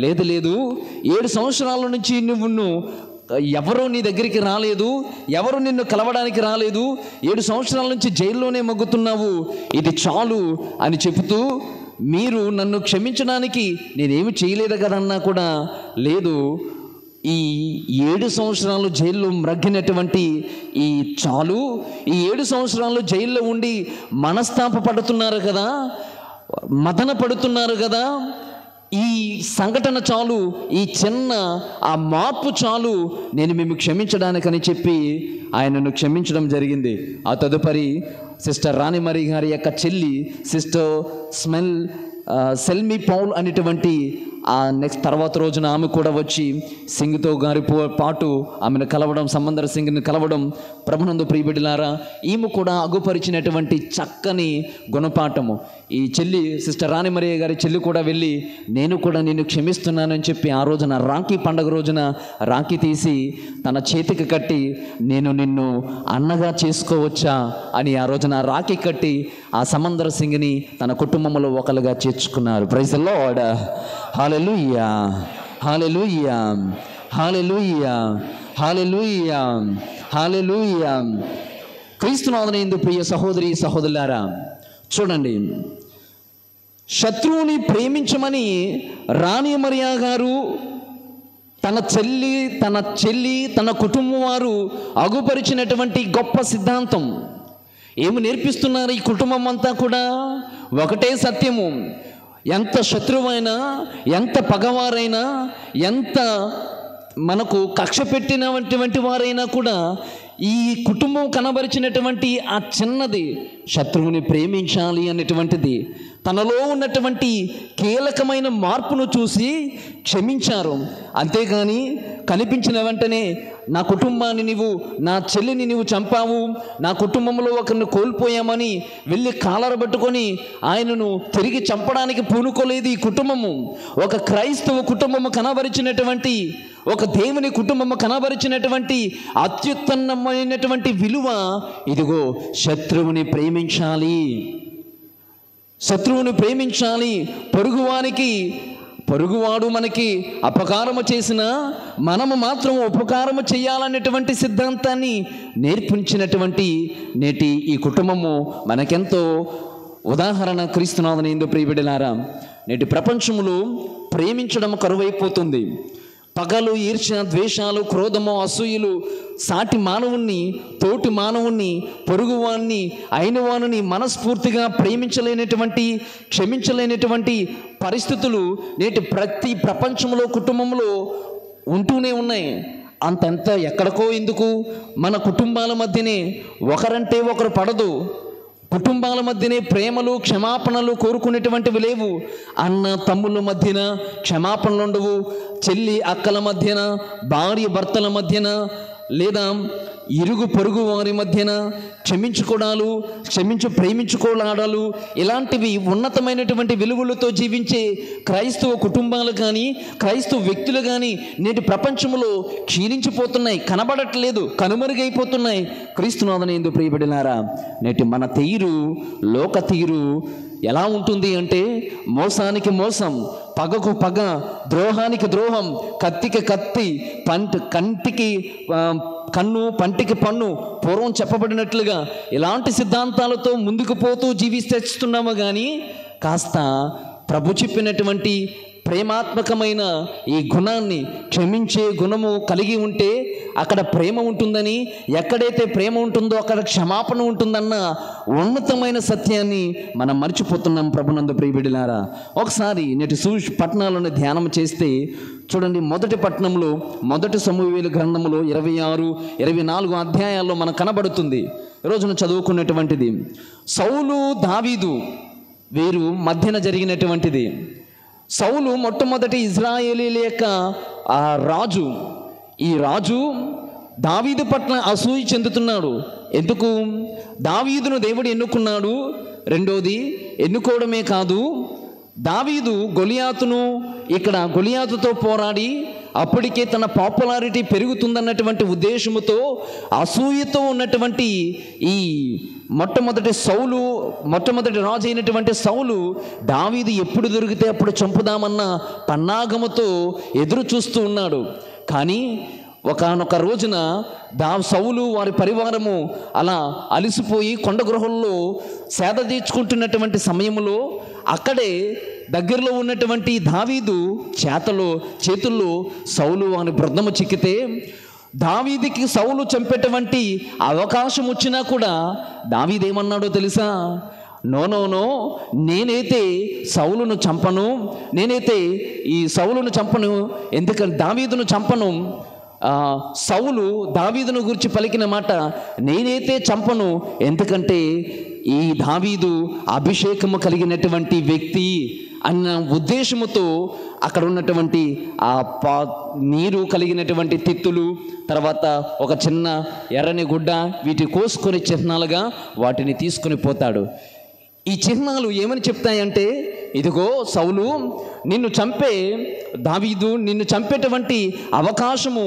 లేదు 7 సంవత్సరాల నుంచి నువ్వు ఎవరో నీ దగ్గరికి రాలేదు, ఎవరు నిన్ను కలవడానికి రాలేదు, 7 సంవత్సరాల నుంచి జైల్లోనే మగ్గుతున్నావు, ఇది చాలు అని చెబుతూ, మీరు నన్ను క్షమించడానికి నేనేమి చేయలేదు కదన్నా కూడా, లేదు, ఈ 7 సంవత్సరాలు జైల్లో మ్రగ్గినటువంటి ఈ చాలు, ఈ 7 సంవత్సరాలు జైల్లో ఉండి మనస్తాప పడుతున్నారు కదా, మదన పడుతున్నారు కదా, ఈ సంఘటన చాలు, ఈ చిన్న ఆ మార్పు చాలు నేను మేము క్షమించడానికని చెప్పి ఆయనను క్షమించడం జరిగింది. ఆ తదుపరి సిస్టర్ రాణి మరియా గారి యొక్క చెల్లి సిస్టర్ సెల్మి పౌల్ అనేటువంటి ఆ నెక్స్ట్ తర్వాత రోజున ఆమె కూడా వచ్చి సింగ్తో గారి పాటు ఆమెను కలవడం, సమందర్ సింగ్ని కలవడం, ప్రభునందు ప్రియబిడ్డలారా, ఈమె కూడా అగుపరిచినటువంటి చక్కని గుణపాఠము. ఈ చెల్లి సిస్టర్ రాణి మరియా గారి చెల్లి కూడా వెళ్ళి, నేను కూడా నిన్ను క్షమిస్తున్నానని చెప్పి ఆ రోజున రాఖీ పండుగ రోజున రాఖీ తీసి తన చేతికి కట్టి, నేను నిన్ను అన్నగా చేసుకోవచ్చా అని ఆ రోజున రాఖీ కట్టి ఆ సమందర్ సింగ్ని తన కుటుంబంలో ఒకరుగా చేర్చుకున్నారు. Praise the lord. Hallelujah, hallelujah, hallelujah, hallelujah, hallelujah. క్రీస్తునాథునియందు ప్రియ సహోదరి సహోదరులారా, చూడండి, శత్రువుని ప్రేమించమని రాణి మరియా గారు తన చెల్లి తన కుటుంబం వారు అగుపరిచినటువంటి గొప్ప సిద్ధాంతం ఏమి నేర్పిస్తున్నారు? ఈ కుటుంబం అంతా కూడా ఒకటే సత్యము, ఎంత శత్రువైనా, ఎంత పగవారైనా, ఎంత మనకు కక్ష పెట్టినటువంటి వారైనా కూడా ఈ కుటుంబం కనబరిచినటువంటి ఆ చిన్నది శత్రువుని ప్రేమించాలి అనేటువంటిది, తనలో ఉన్నటువంటి కీలకమైన మార్పును చూసి క్షమించారు. అంతేగాని కనిపించిన వెంటనే నా కుటుంబాన్ని నీవు, నా చెల్లిని నీవు చంపావు, నా కుటుంబంలో ఒకరిని కోల్పోయామని వెళ్ళి కాలరబట్టుకొని ఆయనను తిరిగి చంపడానికి పూనుకోలేదు ఈ కుటుంబము. ఒక క్రైస్తవ కుటుంబము కనబరిచినటువంటి, ఒక దేవుని కుటుంబము కనబరిచినటువంటి అత్యుత్తమమైనటువంటి విలువ ఇదిగో, శత్రువుని ప్రేమించాలి, శత్రువుని ప్రేమించాలి. పొరుగువాడు మనకి అపకారము చేసినా మనము మాత్రం ఉపకారము చేయాలనేటువంటి సిద్ధాంతాన్ని నేర్పించినటువంటి నేటి ఈ కుటుంబము మనకెంతో ఉదాహరణ. క్రీస్తునాథునియందు ప్రియబిడ్డలారా, నేటి ప్రపంచంలో ప్రేమించడం కరువైపోతుంది. పగలు, ఈర్ష్య, ద్వేషాలు, క్రోధము, అసూయలు సాటి మానవుణ్ణి, తోటి మానవుణ్ణి, పొరుగువాణ్ణి, అయినవాణ్ణి మనస్ఫూర్తిగా ప్రేమించలేనటువంటి, క్షమించలేనటువంటి పరిస్థితులు నేటి ప్రతి ప్రపంచంలో, కుటుంబంలో ఉంటూనే ఉన్నాయి. అంతంత ఎక్కడికో ఎందుకు, మన కుటుంబాల మధ్యనే ఒకరంటే ఒకరు పడదు, కుటుంబాల మధ్యనే ప్రేమలు, క్షమాపణలు కోరుకునేటువంటివి లేవు. అన్న తమ్ముళ్ళ మధ్యన క్షమాపణలు ఉండవు, చెల్లి అక్కల మధ్యన, భార్య భర్తల మధ్యన, లేదా ఇరుగు పొరుగు వారి మధ్యన క్షమించుకోవడాలు, ప్రేమించుకోవడాలు, ఇలాంటివి ఉన్నతమైనటువంటి విలువలతో జీవించే క్రైస్తవ కుటుంబాలు కానీ, క్రైస్తవ వ్యక్తులు కానీ నేటి ప్రపంచంలో క్షీణించిపోతున్నాయి, కనబడట్లేదు, కనుమరుగైపోతున్నాయి. క్రీస్తునాథుని యందు ప్రియబడినారా, నేటి మన తీరు, లోక తీరు ఎలా ఉంటుంది అంటే మోసానికి మోసం, పగకు పగ, ద్రోహానికి ద్రోహం, కత్తికి కత్తి, కంటికి కన్ను, పంటికి పన్ను, పూర్వం చెప్పబడినట్లుగా ఇలాంటి సిద్ధాంతాలతో ముందుకు పోతూ జీవిస్తున్నాము. కానీ కాస్త ప్రభు చెప్పినటువంటి ప్రేమాత్మకమైన ఈ గుణాన్ని, క్షమించే గుణము కలిగి ఉంటే అక్కడ ప్రేమ ఉంటుందని, ఎక్కడైతే ప్రేమ ఉంటుందో అక్కడ క్షమాపణ ఉంటుందన్న ఉన్నతమైన సత్యాన్ని మనం మర్చిపోతున్నాం. ప్రభునందు ప్రియబిడ్డలారా, ఒకసారి నేటి పట్టణాలను ధ్యానం చేస్తే చూడండి, మొదటి పట్టణంలో, మొదటి సమూయేలు గ్రంథంలో 26, 24 అధ్యాయాల్లో మనకు కనబడుతుంది. ఈరోజున చదువుకున్నటువంటిది సౌలు, దావీదు వీరు మధ్యన జరిగినటువంటిది. సౌలు మొట్టమొదటి ఇజ్రాయేలీల యొక్క రాజు. ఈ రాజు దావీదు పట్ల అసూయ చెందుతున్నాడు. ఎందుకు? దావీదును దేవుడు ఎన్నుకున్నాడు. రెండోది, ఎన్నుకోవడమే కాదు, దావీదు గొలియాతుతో పోరాడి అప్పటికే తన పాపులారిటీ పెరుగుతుందన్నటువంటి ఉద్దేశముతో, అసూయతో ఉన్నటువంటి ఈ మొట్టమొదటి రాజు అయినటువంటి సౌలు దావీదు ఎప్పుడు దొరికితే అప్పుడు చంపుదామన్న పన్నాగముతో ఎదురు చూస్తూ ఉన్నాడు. కానీ ఒకానొక రోజున సౌలు వారి పరివారము అలా అలిసిపోయి కొండ గృహంలో సేద తీర్చుకుంటున్నటువంటి సమయంలో అక్కడే దగ్గరలో ఉన్నటువంటి దావీదు చేతుల్లో సౌలు వారి బృందము చిక్కితే, దావీదుకి సౌలు చంపేటువంటి అవకాశం వచ్చినా కూడా దావీదేమన్నాడో తెలుసా? నో, నేనైతే సౌలును చంపను, నేనైతే ఈ సౌలును చంపను, ఎందుకంటే దావీదును చంపను. సౌలు దావీదును గురించి పలికిన మాట, నేనైతే చంపను, ఎందుకంటే ఈ దావీదు అభిషేకము కలిగినటువంటి వ్యక్తి అన్న ఉద్దేశముతో అక్కడ ఉన్నటువంటి నీరు కలిగినటువంటి తిత్తులు, తర్వాత ఒక చిన్న ఎర్రని గుడ్డ, వీటి కోసుకొని చిహ్నాలుగా వాటిని తీసుకొని పోతాడు. ఈ చిహ్నాలు ఏమని చెప్తాయంటే, ఇదిగో సౌలు, నిన్ను చంపేటువంటి అవకాశము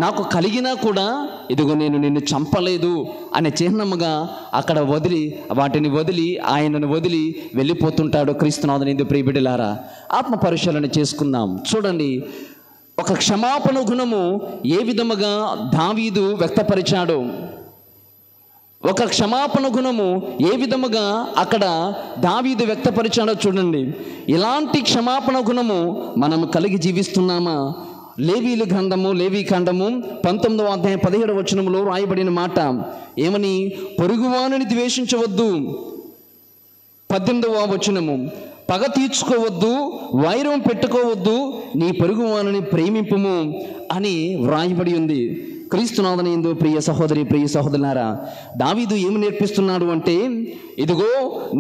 నాకు కలిగినా కూడా ఇదిగో నేను నిన్ను చంపలేదు అనే చిహ్నముగా అక్కడ వాటిని వదిలి ఆయనను వదిలి వెళ్ళిపోతుంటాడు. క్రీస్తునాథుని యందు ప్రియబిడ్డలారా, ఆత్మ పరిశీలన చేసుకుందాం. చూడండి, ఒక క్షమాపణ గుణము ఏ విధముగా దావీదు వ్యక్తపరిచాడు, ఒక క్షమాపణ గుణము ఏ విధముగా అక్కడ దావీదు వ్యక్తపరిచాడో చూడండి. ఇలాంటి క్షమాపణ గుణము మనము కలిగి జీవిస్తున్నామా? లేవీ కాండము 19వ అధ్యాయం 17వ వచనంలో రాయబడిన మాట ఏమని? పొరుగువానిని ద్వేషించవద్దు. 18వ వచనము, పగ తీర్చుకోవద్దు, వైరం పెట్టుకోవద్దు, నీ పొరుగువానిని ప్రేమింపుము అని వ్రాయబడి ఉంది. క్రీస్తునాథుని యందు ప్రియ సహోదరి, ప్రియ సహోదరులారా, దావీదు ఏమి నేర్పిస్తున్నాడు అంటే, ఇదిగో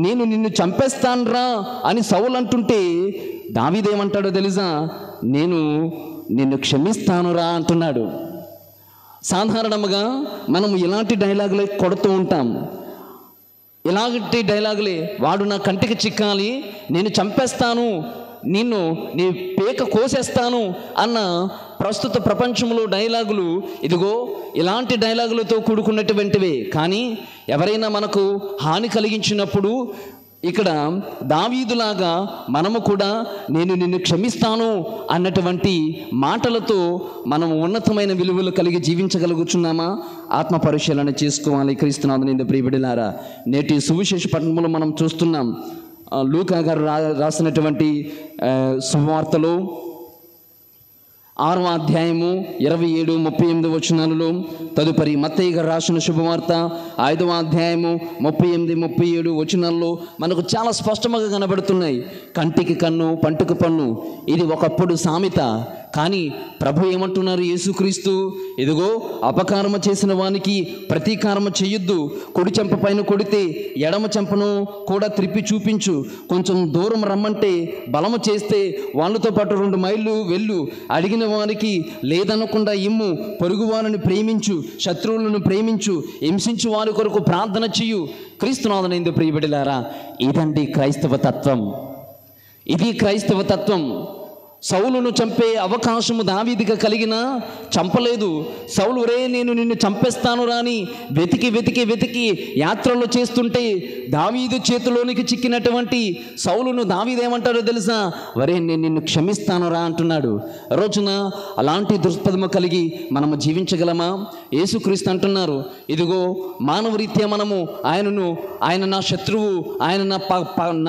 నేను నిన్ను చంపేస్తానురా అని సౌలు అంటుంటే దావీదు ఏమంటాడో తెలుసా? నేను నిన్ను క్షమిస్తానురా అంటున్నాడు. సాధారణంగా మనము ఇలాంటి డైలాగులే కొడుతూ ఉంటాం. ఇలాంటి డైలాగులే, వాడు నా కంటికి చిక్కాలి, నేను చంపేస్తాను, నీ పేక కోసేస్తాను అన్న ప్రస్తుత ప్రపంచంలో డైలాగులు ఇదిగో ఇలాంటి డైలాగులతో కూడుకున్నటువంటివే. కానీ ఎవరైనా మనకు హాని కలిగించినప్పుడు ఇక్కడ దావీదులాగా మనము కూడా నేను నిన్ను క్షమిస్తాను అన్నటువంటి మాటలతో మనం ఉన్నతమైన విలువలు కలిగి జీవించగలుగుతున్నామా? ఆత్మ పరిశీలన చేసుకోవాలి. క్రీస్తునాథుని యందు ప్రియబిడ్డలారా, నేటి సువిశేష పట్టణంలో మనం చూస్తున్నాం. లూకా గారు రాసినటువంటి సువార్తలో 6వ అధ్యాయము 27, 38 వచనాలలో, తదుపరి మత్తయి గారు రాసిన శుభవార్త 5వ అధ్యాయము 38, 37 వచనాల్లో మనకు చాలా స్పష్టంగా కనబడుతున్నాయి. కంటికి కన్ను, పంటుకు పన్ను, ఇది ఒకప్పుడు సామెత. కానీ ప్రభు ఏమంటున్నారు? యేసుక్రీస్తు, ఇదిగో అపకారము చేసిన వానికి ప్రతీకారము చేయొద్దు, కుడి చెంప పైన కొడితే ఎడమ చెంపను కూడా త్రిప్పి చూపించు, కొంచెం దూరం రమ్మంటే బలము చేస్తే వాళ్ళతో పాటు 2 మైళ్ళు వెళ్ళు, అడిగిన వారికి లేదనకుండా ఇమ్ము, పొరుగు వారిని ప్రేమించు, శత్రువులను ప్రేమించు, హింసించు వారి కొరకు ప్రార్థన చెయ్యు. క్రీస్తునాథునందు ప్రియబిడ్డలారా, ఇదండి క్రైస్తవ తత్వం. ఇది క్రైస్తవ తత్వం. సౌలును చంపే అవకాశము దావీదుకి కలిగిన చంపలేదు. సౌలు, రే నేను నిన్ను చంపేస్తాను రాని వెతికి యాత్రలు చేస్తుంటే దావీదు చేతిలోనికి చిక్కినటువంటి సౌలును దావీదు ఏమంటారో తెలుసా? వరే నేను నిన్ను క్షమిస్తాను రా అంటున్నాడు. రోజున అలాంటి దృక్పథము కలిగి మనము జీవించగలమా? యేసుక్రీస్తు అంటున్నారు, ఇదిగో మానవరీత్యా మనము ఆయన నా శత్రువు, ఆయన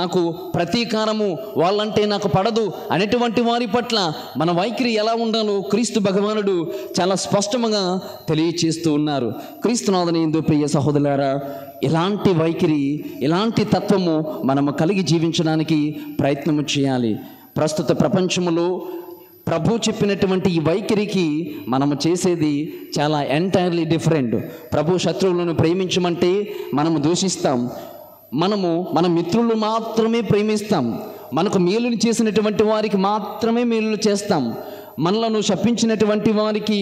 నాకు ప్రతీకారము, వాళ్ళంటే నాకు పడదు అనేటువంటి వారి పట్ల మన వైఖరి ఎలా ఉండాలో క్రీస్తు భగవానుడు చాలా స్పష్టంగా తెలియచేస్తూ ఉన్నారు. క్రీస్తునాథుని ప్రియ సహోదరులారా, ఇలాంటి వైఖరి, ఇలాంటి తత్వము మనము కలిగి జీవించడానికి ప్రయత్నము చేయాలి. ప్రస్తుత ప్రపంచంలో ప్రభు చెప్పినటువంటి ఈ వైఖరికి మనము చేసేది చాలా ఎంటైర్లీ డిఫరెంట్. ప్రభు శత్రువులను ప్రేమించమంటే మనము దూషిస్తాం, మన మిత్రులు మాత్రమే ప్రేమిస్తాం, మనకు మేలుని చేసినటువంటి వారికి మాత్రమే మేలు చేస్తాం, మనలను శపించినటువంటి వారికి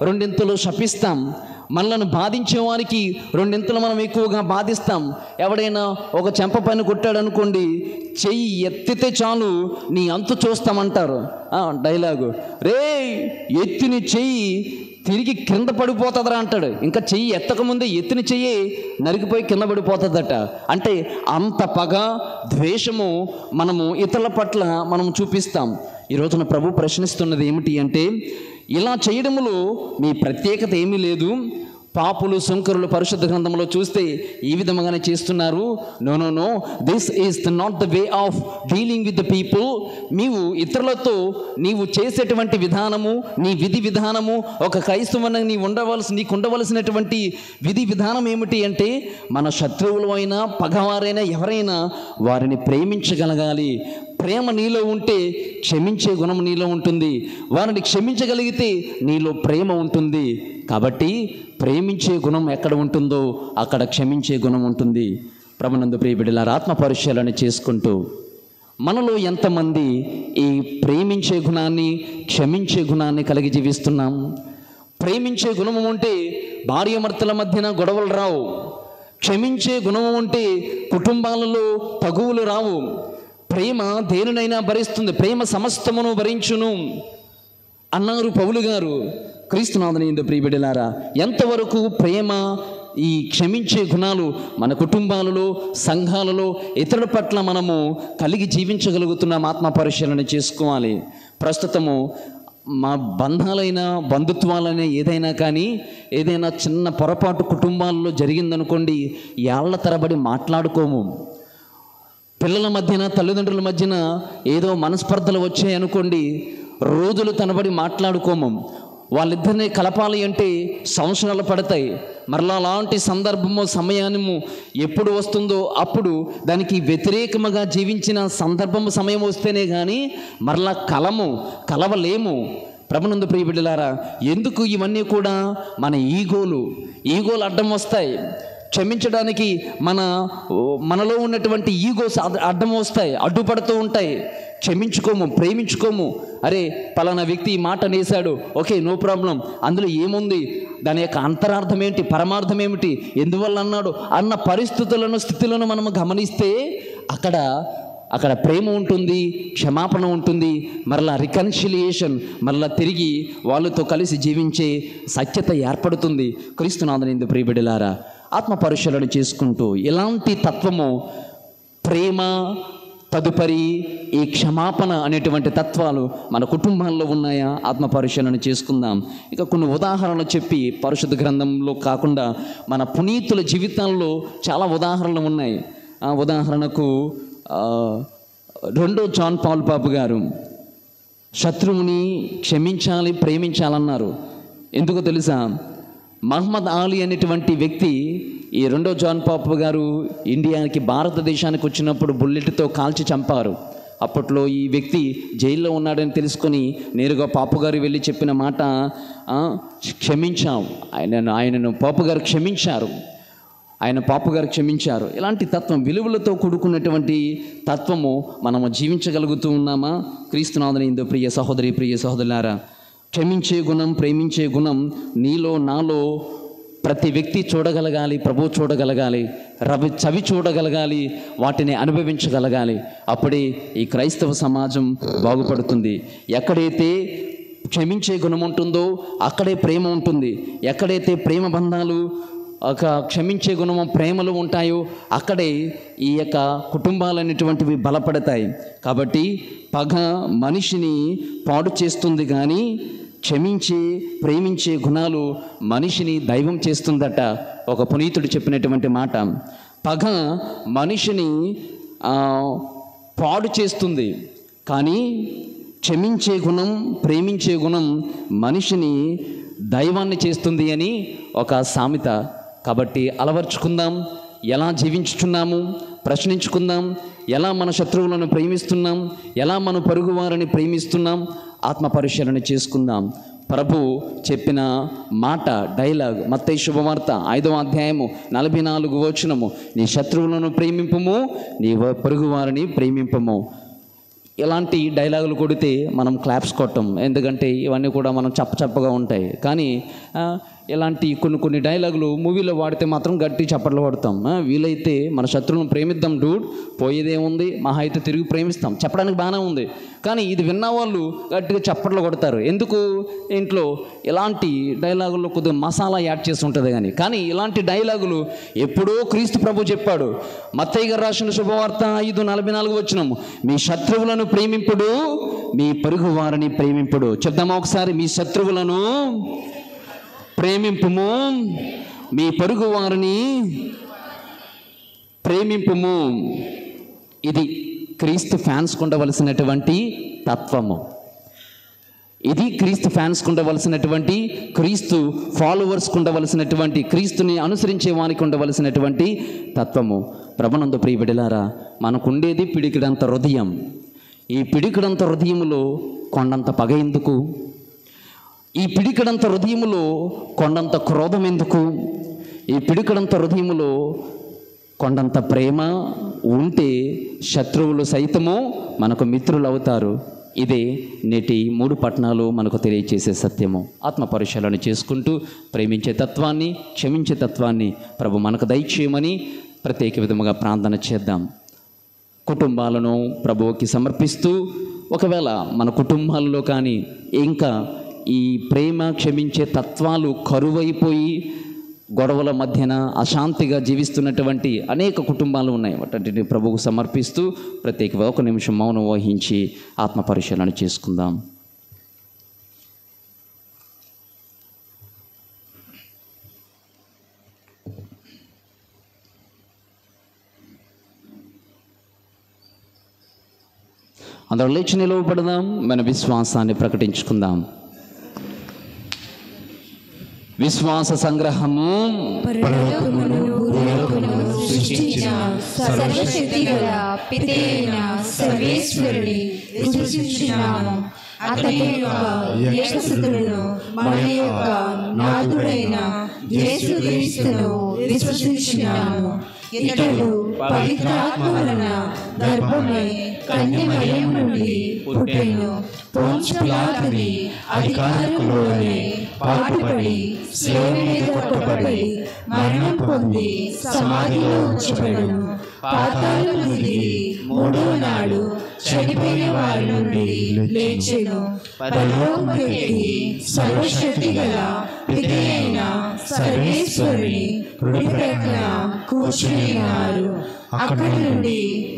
2 శపిస్తాం, మనలను బాధించే వారికి 2 మనం ఎక్కువగా బాధిస్తాం. ఎవడైనా ఒక చెంప పైన కొట్టాడనుకోండి, చెయ్యి ఎత్తితే చాలు నీ అంతు చూస్తామంటారు డైలాగు. రే ఎత్తిని చెయ్యి తిరిగి కింద పడిపోతుందరా అంటాడు. ఇంకా చెయ్యి ఎత్తకముందే ఎత్తిన చెయ్యి నరికిపోయి కింద పడిపోతుందట. అంటే అంత పగ, ద్వేషము మనము ఇతరుల పట్ల మనం చూపిస్తాం. ఈ రోజున ప్రభు ప్రశ్నిస్తున్నది ఏమిటి అంటే, ఇలా చేయడములో మీ ప్రత్యేకత ఏమీ లేదు. పాపులు, సుంకరులు పరిశుద్ధ గ్రంథంలో చూస్తే ఈ విధంగానే చేస్తున్నారు. No, this is not the way of dealing with the people. నీవు ఇతరులతో నీవు చేసేటువంటి విధానము, నీ విధి విధానము, ఒక క్రైస్తవుని నీకు ఉండవలసినటువంటి విధి విధానం ఏమిటి అంటే, మన శత్రువులు అయినా పగవారైనా ఎవరైనా వారిని ప్రేమించగలగాలి. ప్రేమ నీలో ఉంటే క్షమించే గుణం నీలో ఉంటుంది. వారిని క్షమించగలిగితే నీలో ప్రేమ ఉంటుంది. కాబట్టి ప్రేమించే గుణం ఎక్కడ ఉంటుందో అక్కడ క్షమించే గుణం ఉంటుంది. ప్రభునందు ప్రియబిడ్డలారా, ఆత్మ పరిశీలన చేసుకుంటూ మనలో ఎంతమంది ఈ ప్రేమించే గుణాన్ని, క్షమించే గుణాన్ని కలిగి జీవిస్తున్నాం? ప్రేమించే గుణము ఉంటే భార్యాభర్తల మధ్యన గొడవలు రావు. క్షమించే గుణము ఉంటే కుటుంబాలలో తగువులు రావు. ప్రేమ దేనినైనా భరిస్తుంది, ప్రేమ సమస్తమును భరించును అన్నారు పౌలు గారు. క్రీస్తునాథుని యందు ప్రియబిడ్డలారా, ఎంతవరకు ప్రేమ, ఈ క్షమించే గుణాలు మన కుటుంబాలలో, సంఘాలలో ఇతరుల పట్ల మనము కలిగి జీవించగలుగుతున్నాం? ఆత్మ పరిశీలన చేసుకోవాలి. ప్రస్తుతము మా బంధాలైనా బంధుత్వాలైనా ఏదైనా కానీ, ఏదైనా చిన్న పొరపాటు కుటుంబాలలో జరిగిందనుకోండి, ఏళ్ల తరబడి మాట్లాడుకోము. పిల్లల మధ్యన, తల్లిదండ్రుల మధ్యన ఏదో మనస్పర్ధలు వచ్చాయనుకోండి, రోజులు తనబడి మాట్లాడుకోము. వాళ్ళిద్దరిని కలపాలి అంటే సంవత్సరాలు పడతాయి. మరలా అలాంటి సందర్భము, సమయము ఎప్పుడు వస్తుందో అప్పుడు దానికి వ్యతిరేకముగా జీవించిన సందర్భము, సమయం వస్తేనే కానీ మరలా కలవలేము. ప్రభునందు ప్రియబిడ్డలారా, ఎందుకు ఇవన్నీ కూడా మన ఈగోలు అడ్డం వస్తాయి. క్షమించడానికి మనలో ఉన్నటువంటి ఈగోస్ అడ్డం వస్తాయి, అడ్డుపడుతూ ఉంటాయి. క్షమించుకోము, ప్రేమించుకోము. అరే పలానా వ్యక్తి ఈ మాట అనేసాడు, ఓకే నో ప్రాబ్లం, అందులో ఏముంది, దాని యొక్క అంతరార్థం ఏంటి, పరమార్థం ఏమిటి, ఎందువల్ల అన్నాడు అన్న పరిస్థితులను, స్థితులను మనము గమనిస్తే అక్కడ ప్రేమ ఉంటుంది, క్షమాపణ ఉంటుంది, మరలా రికన్సిలియేషన్, మరలా తిరిగి వాళ్ళతో కలిసి జీవించే సత్యత ఏర్పడుతుంది. క్రీస్తునాథుని యందు ప్రియబిడ్డలారా, ఆత్మ పరిశీలన చేసుకుంటూ ఇలాంటి తత్వము, ప్రేమ, తదుపరి ఈ క్షమాపణ అనేటువంటి తత్వాలు మన కుటుంబాల్లో ఉన్నాయా? ఆత్మ పరిశీలన చేసుకుందాం. ఇక కొన్ని ఉదాహరణలు చెప్పి, పరిశుద్ధ గ్రంథంలో కాకుండా మన పునీతుల జీవితాల్లో చాలా ఉదాహరణలు ఉన్నాయి. ఉదాహరణకు 2వ జాన్ పాల్ పాపు గారు శత్రువుని క్షమించాలి, ప్రేమించాలన్నారు. ఎందుకో తెలుసా? మహమ్మద్ అలీ అనేటువంటి వ్యక్తి, ఈ 2వ జాన్ పాపు గారు ఇండియాకి, భారతదేశానికి వచ్చినప్పుడు బుల్లెట్తో కాల్చి చంపారు. అప్పట్లో ఈ వ్యక్తి జైల్లో ఉన్నాడని తెలుసుకొని నేరుగా పాపుగారు వెళ్ళి చెప్పిన మాట, క్షమించాం, ఆయనను పాపుగారు క్షమించారు, ఆయన పాపుగారు క్షమించారు. ఇలాంటి తత్వం, విలువలతో కూడుకున్నటువంటి తత్వము మనము జీవించగలుగుతూ ఉన్నామా? క్రీస్తునాథుని యందు ప్రియ సహోదరి, ప్రియ సహోదరులారా, క్షమించే గుణం, ప్రేమించే గుణం నీలో నాలో ప్రతి వ్యక్తి చూడగలగాలి, ప్రభువు చూడగలగాలి, చవి చూడగలగాలి, వాటిని అనుభవించగలగాలి. అప్పుడే ఈ క్రైస్తవ సమాజం బాగుపడుతుంది. ఎక్కడైతే క్షమించే గుణం ఉంటుందో అక్కడే ప్రేమ ఉంటుంది. ఎక్కడైతే ప్రేమ బంధాలు, ఒక క్షమించే గుణము, ప్రేమలు ఉంటాయో అక్కడే ఈ యొక్క కుటుంబాలు అనేటువంటివి బలపడతాయి. కాబట్టి పగ మనిషిని పాడు చేస్తుంది, కానీ క్షమించే, ప్రేమించే గుణాలు మనిషిని దైవం చేస్తుందట. ఒక పునీతుడు చెప్పినటువంటి మాట. పగ మనిషిని పాడు చేస్తుంది, కానీ క్షమించే గుణం, ప్రేమించే గుణం మనిషిని దైవాన్ని చేస్తుంది అని ఒక సామెత. కాబట్టి అలవర్చుకుందాం. ఎలా జీవించుచున్నాము ప్రశ్నించుకుందాం. ఎలా మన శత్రువులను ప్రేమిస్తున్నాం, ఎలా మన పొరుగు వారిని ప్రేమిస్తున్నాం, ఆత్మ పరిశీలన చేసుకుందాం. ప్రభు చెప్పిన మాట, డైలాగ్, మత్తయి శుభవార్త 5వ అధ్యాయము 44వ వచనము, నీ శత్రువులను ప్రేమింపుము, నీ పొరుగు వారిని ప్రేమింపము. ఇలాంటి డైలాగులు కొడితే మనం క్లాప్స్ కొట్టం, ఎందుకంటే ఇవన్నీ కూడా మనం చప్పగా ఉంటాయి. కానీ ఇలాంటి కొన్ని డైలాగులు మూవీలో వాడితే మాత్రం గట్టి చప్పట్లు కొడతాం. వీలైతే మన శత్రువులను ప్రేమిద్దాం డూడ్, పోయేదేముంది, మహా అయితే తిరిగి ప్రేమిస్తాం, చెప్పడానికి బాగానే ఉంది. కానీ ఇది విన్న వాళ్ళు గట్టిగా చప్పట్లు కొడతారు. ఎందుకు? ఇంట్లో ఇలాంటి డైలాగుల్లో కొద్దిగా మసాలా యాడ్ చేసి ఉంటుంది. కానీ ఇలాంటి డైలాగులు ఎప్పుడో క్రీస్తు ప్రభు చెప్పాడు. మత్తయి గారు రాసిన శుభవార్త 5:44 వచనము, మీ శత్రువులను ప్రేమింపుడు, మీ పొరుగు వారిని ప్రేమింపుడు. చెప్దామా ఒకసారి? మీ శత్రువులను ప్రేమింపుము, మీ పొరుగు వారిని ప్రేమింపుము. ఇది క్రీస్తు ఫ్యాన్స్కు ఉండవలసినటువంటి తత్వము. ఇది క్రీస్తు ఫ్యాన్స్కు ఉండవలసినటువంటి, క్రీస్తు ఫాలోవర్స్కు ఉండవలసినటువంటి, క్రీస్తుని అనుసరించే వానికి ఉండవలసినటువంటి తత్వము. ప్రభునందు ప్రియ బిడ్డలారా, మనకుండేది పిడికిడంత హృదయం. ఈ పిడికిడంత హృదయములో కొండంత పగ ఎందుకు? ఈ పిడికిడంత హృదయములో కొండంత క్రోధం ఎందుకు? ఈ పిడికిడంత హృదయములో కొండంత ప్రేమ ఉంటే శత్రువులు సైతము మనకు మిత్రులు అవుతారు. ఇదే నేటి 3 పట్టణాలు మనకు తెలియచేసే సత్యము. ఆత్మ పరిశీలన చేసుకుంటూ ప్రేమించే తత్వాన్ని, క్షమించే తత్వాన్ని ప్రభు మనకు దయచేయమని ప్రత్యేక విధముగా ప్రార్థన చేద్దాం. కుటుంబాలను ప్రభువుకి సమర్పిస్తూ, ఒకవేళ మన కుటుంబాలలో కానీ ఇంకా ఈ ప్రేమ, క్షమించే తత్వాలు కరువైపోయి గొడవల మధ్యన అశాంతిగా జీవిస్తున్నటువంటి అనేక కుటుంబాలు ఉన్నాయి. వాటిని ప్రభువుకు సమర్పిస్తూ ప్రత్యేకంగా 1 నిమిషం మౌనం వహించి ఆత్మ పరిశీలన చేసుకుందాం. అందరూ లేచి నిలవబడదాం, మన విశ్వాసాన్ని ప్రకటించుకుందాం. విశ్వాస సంగ్రహము. పరలోకమును భూలోకమును సృష్టించిన సర్వశక్తిగల పితైన సర్వేశ్వరుని విశ్వసించుచున్నాము. అతని యొక్క ఏకసుతుడును మన యొక్క నాథుడైన యేసుక్రీస్తును విశ్వసించుచున్నాము. ఇతడు పవిత్రాత్మ వలన గర్భమై కన్య మరియమ్మ నుండి పుట్టెను. పొంచి పిలాతుని అధికారములోనే పాటుపడి శిలువ మీద కొట్టబడి మరణం పొంది సమాధిలో ఉంచబడెను. పాతాళము దిగి 3వ నాడు చనిపోయిన వారి నుండి లేచెను. పరలోకముకెక్కి సర్వశక్తి గల పితైన సర్వేశ్వరుని కుడి ప్రక్కన కూర్చున్నారు. అక్కడి నుండి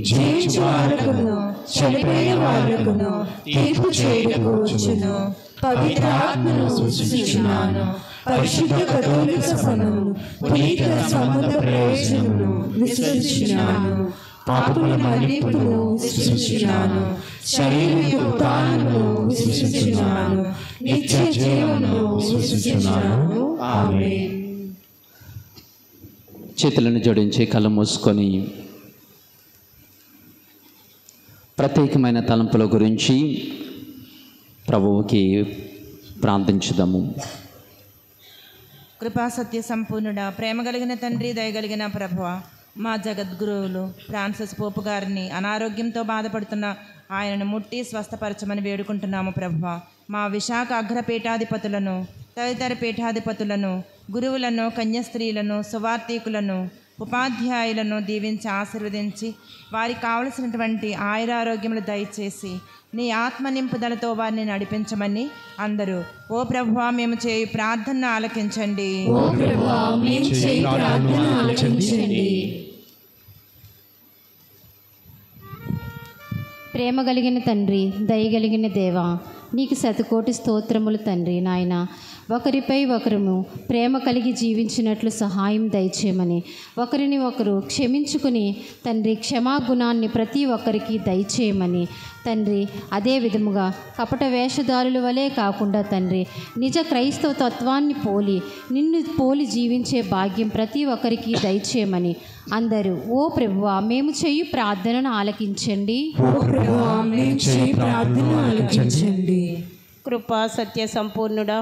జీవించు వారకును చనిపోయిన వారకును తీర్పు చేయటకు వచ్చును. పవిత్రాత్మను విశ్వసించుచున్నాను. పరిశుద్ధ కథోలిక సంఘము పునీతుల సంబంధ ప్రయోజనమును విశ్వసించుచున్నాను. పాపముల మన్నింపును విశ్వసించుచున్నాను. శరీర ఉత్థానమును విశ్వసించుచున్నాను. నిత్య జీవమును విశ్వసించుచున్నాను. ఆమేన్. చేతులను జోడించి కళ్ళు మూసుకొని ప్రత్యేకమైన తలంపుల గురించి ప్రభువుకి ప్రార్థించుదాము. కృపా సత్య సంపూర్ణుడా, ప్రేమ కలిగిన తండ్రి, దయగలిగిన ప్రభువ, మా జగద్గురువులు ఫ్రాన్సిస్ పోపు గారిని అనారోగ్యంతో బాధపడుతున్న ఆయనను ముట్టి స్వస్థపరచమని వేడుకుంటున్నాము ప్రభువ. మా విశాఖ అగ్రపీఠాధిపతులను, తదితర పీఠాధిపతులను, గురువులను, కన్యాస్త్రీలను, సువార్థికులను, ఉపాధ్యాయులను దీవించి ఆశీర్వదించి వారికి కావలసినటువంటి ఆయురారోగ్యములు దయచేసి నీ ఆత్మ నింపుదలతో వారిని నడిపించమని అందరూ ఓ ప్రభువా మేము చేయు ప్రార్థన ఆలకించండి. ప్రేమ కలిగిన తండ్రి, దయగలిగిన దేవా, నీకు శతకోటి స్తోత్రములు తండ్రి. నాయన, ఒకరిపై ఒకరము ప్రేమ కలిగి జీవించినట్లు సహాయం దయచేయమని, ఒకరిని ఒకరు క్షమించుకుని తండ్రి క్షమాగుణాన్ని ప్రతి ఒక్కరికి దయచేయమని తండ్రి, అదే విధముగా కపట వేషధారుల వలె కాకుండా తండ్రి నిజ క్రైస్తవ తత్వాన్ని పోలి నిన్ను పోలి జీవించే భాగ్యం ప్రతి ఒక్కరికి దయచేయమని అందరూ ఓ ప్రభువా మేము చేయు ప్రార్థనను ఆలకించండి. కృపా సత్య సంపూర్ణుడా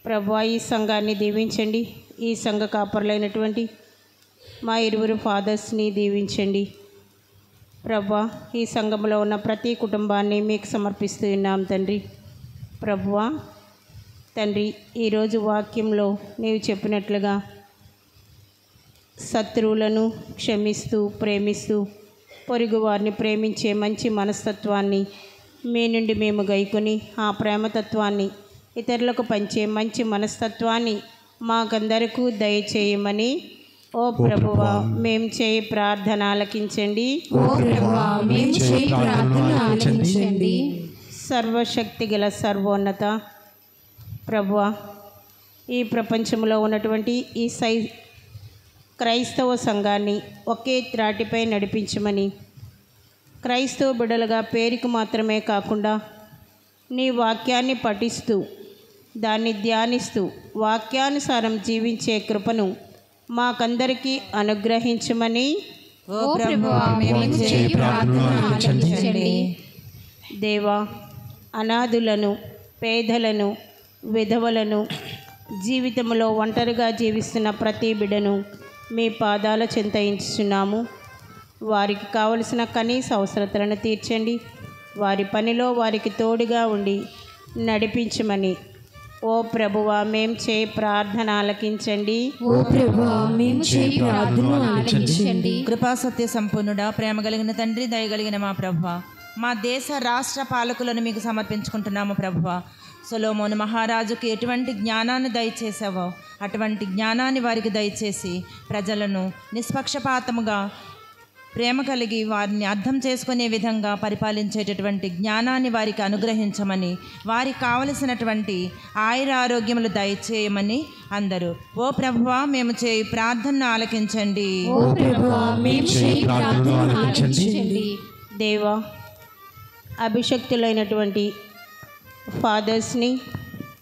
ప్రభువా, ఈ సంఘాన్ని దీవించండి. ఈ సంఘ కాపరులైనటువంటి మా ఇరువురు ఫాదర్స్ని దీవించండి ప్రభువా. ఈ సంఘంలో ఉన్న ప్రతి కుటుంబాన్ని మీకు సమర్పిస్తూ ఉన్నాం తండ్రి. ప్రభువా తండ్రి, ఈరోజు వాక్యంలో నీవు చెప్పినట్లుగా శత్రువులను క్షమిస్తూ ప్రేమిస్తూ పొరుగు వారిని ప్రేమించే మంచి మనస్తత్వాన్ని మీ నుండి మేము గైకొని ఆ ప్రేమతత్వాన్ని ఇతరులకు పంచే మంచి మనస్తత్వాన్ని మాకందరికీ దయచేయమని ఓ ప్రభువా మేము చేయి ప్రార్థన ఆలకించండి. సర్వశక్తి గల సర్వోన్నత ప్రభువా, ఈ ప్రపంచంలో ఉన్నటువంటి ఈ క్రైస్తవ సంఘాన్ని ఒకే త్రాటిపై నడిపించమని, క్రైస్తవ బిడ్డలుగా పేరుకు మాత్రమే కాకుండా నీ వాక్యాన్ని పఠిస్తూ దాన్ని ధ్యానిస్తూ వాక్యానుసారం జీవించే కృపను మాకందరికీ అనుగ్రహించమని దేవా, అనాథులను, పేదలను, విధవలను, జీవితంలో ఒంటరిగా జీవిస్తున్న ప్రతి బిడ్డను మీ పాదాల చింతించుచున్నాము. వారికి కావలసిన కనీస అవసరతలను తీర్చండి. వారి పనిలో వారికి తోడుగా ఉండి నడిపించమని ఓ ప్రభువా మేము చేయి ప్రార్థన ఆలకించండి. కృపా సత్య సంపూర్ణుడా, ప్రేమ కలిగిన తండ్రి, దయగలిగిన మా ప్రభువ, మా దేశ రాష్ట్ర పాలకులను మీకు సమర్పించుకుంటున్నాము ప్రభువ. సొలొమోను మహారాజుకు ఎటువంటి జ్ఞానాన్ని దయచేసావో అటువంటి జ్ఞానాన్ని వారికి దయచేసి ప్రజలను నిష్పక్షపాతముగా ప్రేమ కలిగి వారిని అర్థం చేసుకునే విధంగా పరిపాలించేటటువంటి జ్ఞానాన్ని వారికి అనుగ్రహించమని, వారికి కావలసినటువంటి ఆయుర ఆరోగ్యములు దయచేయమని అందరూ ఓ ప్రభువా మేము చేయి ప్రార్థనను ఆలకించండి. దేవా, అభిషక్తులైనటువంటి ఫాదర్స్ని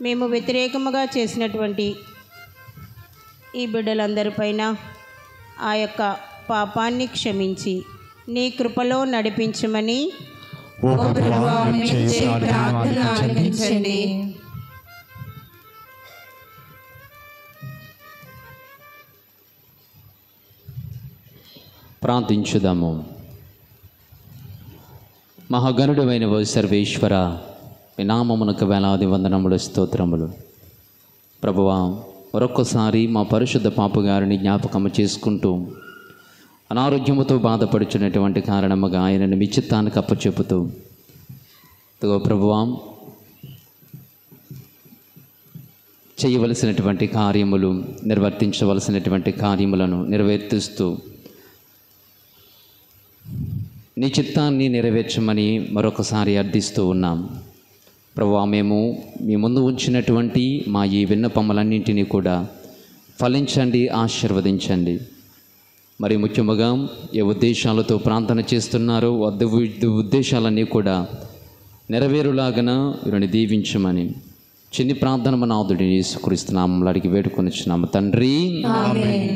మేము వ్యతిరేకముగా చేసినటువంటి ఈ బిడ్డలందరిపైన ఆ యొక్క పాపాన్ని క్షమించి నీ కృపలో నడిపించమని ప్రార్థించుదాము. మహాగణుడైన ఓ సర్వేశ్వర, మీ నామమునకు వేలాది వందనములు, స్తోత్రములు. ప్రభువా, మరొక్కసారి మా పరిశుద్ధ పాపగారిని జ్ఞాపకము చేసుకుంటూ అనారోగ్యముతో బాధపడుచున్నటువంటి కారణముగా ఆయనను మీ చిత్తానికి అప్పచెప్పుతూ ప్రభువా చేయవలసినటువంటి కార్యములు, నిర్వర్తించవలసినటువంటి కార్యములను నెరవేర్తిస్తూ నీ చిత్తాన్ని నెరవేర్చమని మరొకసారి అర్థిస్తూ ఉన్నాం. ప్రభువా, మేము మీ ముందు ఉంచినటువంటి మా ఈ విన్నపములన్నింటినీ కూడా ఫలించండి, ఆశీర్వదించండి. మరి ముఖ్యముగా ఏ ఉద్దేశాలతో ప్రార్థన చేస్తున్నారో ఉద్దేశాలన్నీ కూడా నెరవేరులాగన వీరిని దీవించమని చిన్ని ప్రార్థన నాథుడిని యేసుక్రీస్తు నామములో అడిగి వేడుకొనిచున్నాము తండ్రి. ఆమేన్.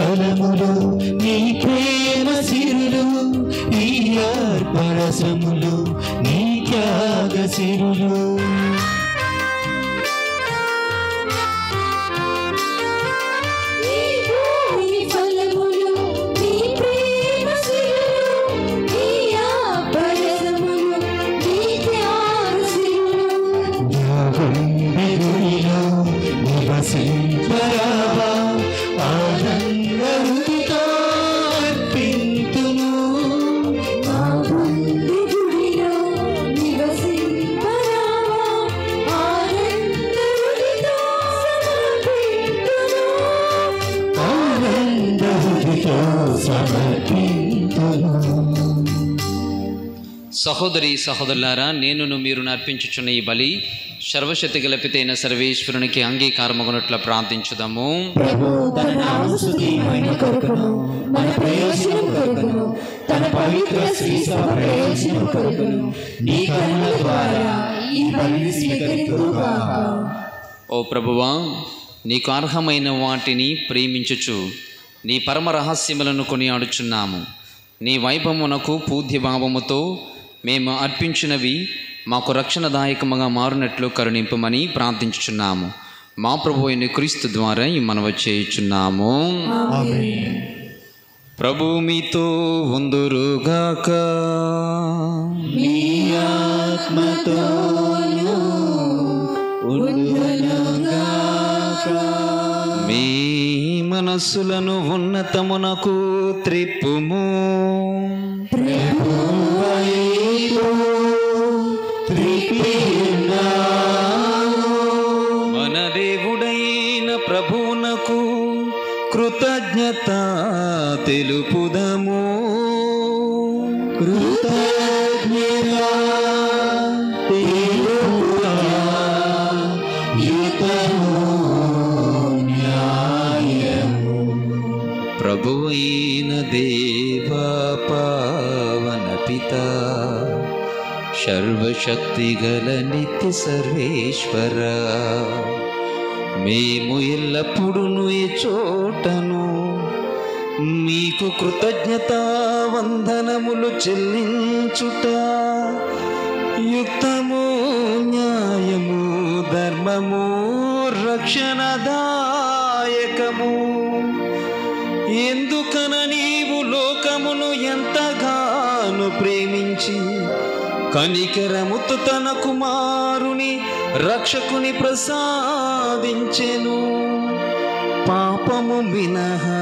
ఫలములు నీ ప్రేమ సిరులు, ఈ అర్పరసములు నీ త్యాగ సిరులు. సహోదరి సహోదరులారా, నేనును మీరు అర్పించుచున్న ఈ బలి సర్వశక్తి గలపితైన సర్వేశ్వరునికి అంగీకారమగునట్ల ప్రార్థించుదాము. ఓ ప్రభువా, నీకు అర్హమైన వాటిని ప్రేమించుచు నీ పరమ రహస్యములను కొనియాడుచున్నాము. నీ వైభవమునకు పూజ్యభావముతో మేము అర్పించినవి మాకు రక్షణదాయకముగా మారినట్లు కరుణింపమని ప్రార్థించుచున్నాము. మా ప్రభువు అయిన క్రీస్తు ద్వారా ఈ మనవి చేయుచున్నాము. ప్రభువు మీతో ఉందురుగాక. మీ ఆత్మతోను ఉండునుగాక. మీ మనస్సులను ఉన్నతమునకు త్రిప్పుము. మన దేవుడైన ప్రభువునకు కృతజ్ఞత తెలుపుదము. ప్రభువైన దేవా పావన పిత సర్వశక్తిగల నిత్య సర్వేశ్వర, మేము ఎల్లప్పుడూ ఈ చోటను మీకు కృతజ్ఞత వందనములు చెల్లించుట యుక్తము, న్యాయము, ధర్మము, రక్షణదాయకము. ఎందుకన నీవు లోకమును ఎంతగానో ప్రేమించి కనికరముతో తన కుమారుని రక్షకుని ప్రసాదించెను. పాపము మినహా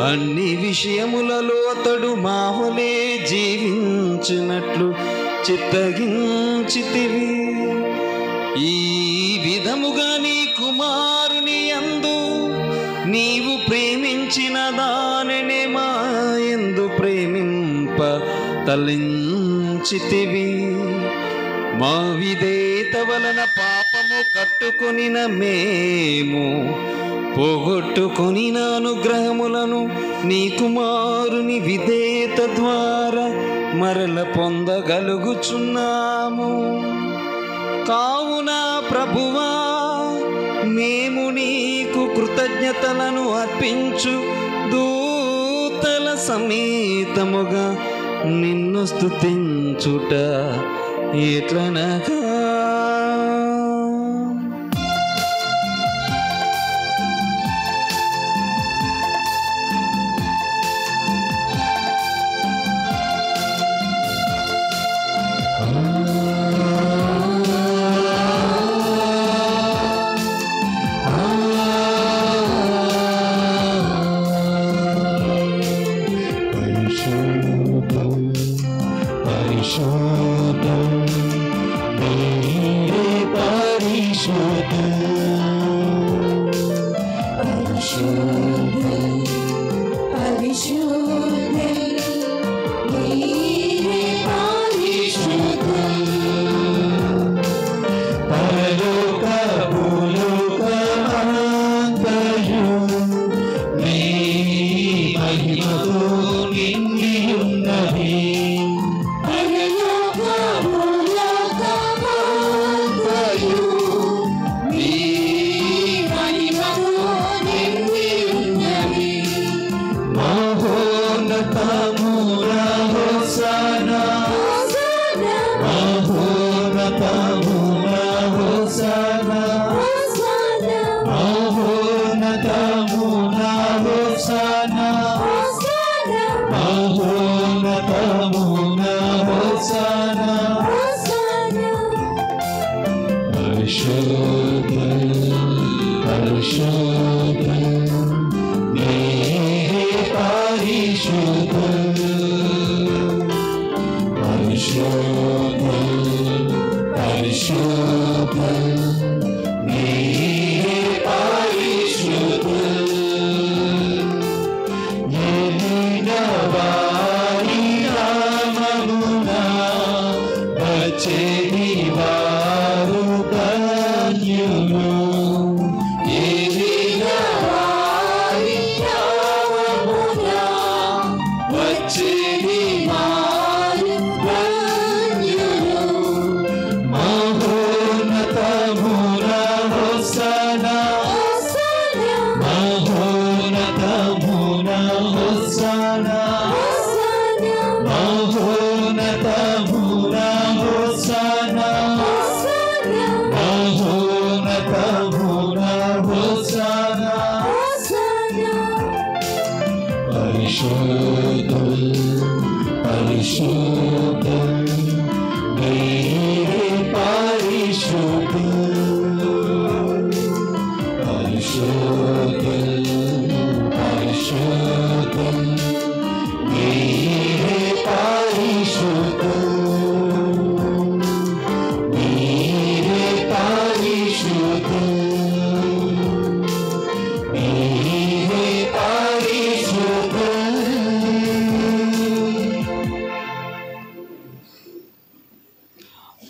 అన్ని విషయములలో అతడు మావలే జీవించినట్లు చిత్తగించితివి. ఈ విధముగా నీ కుమారుని యందు నీవు ప్రేమించిన దానినే మా యందు ప్రేమింప తలించితివి. మా విధేయత వలన పాపము కట్టుకొనిన మేము పోగొట్టుకొనిన అనుగ్రహములను నీ కుమారుని విధేయత ద్వారా మరల పొందగలుగుచున్నాము. కావున ప్రభువా, మేము నీకు కృతజ్ఞతలను అర్పించు దూతల సమేతముగా నిన్ను స్తుతించుట ఎట్లనగా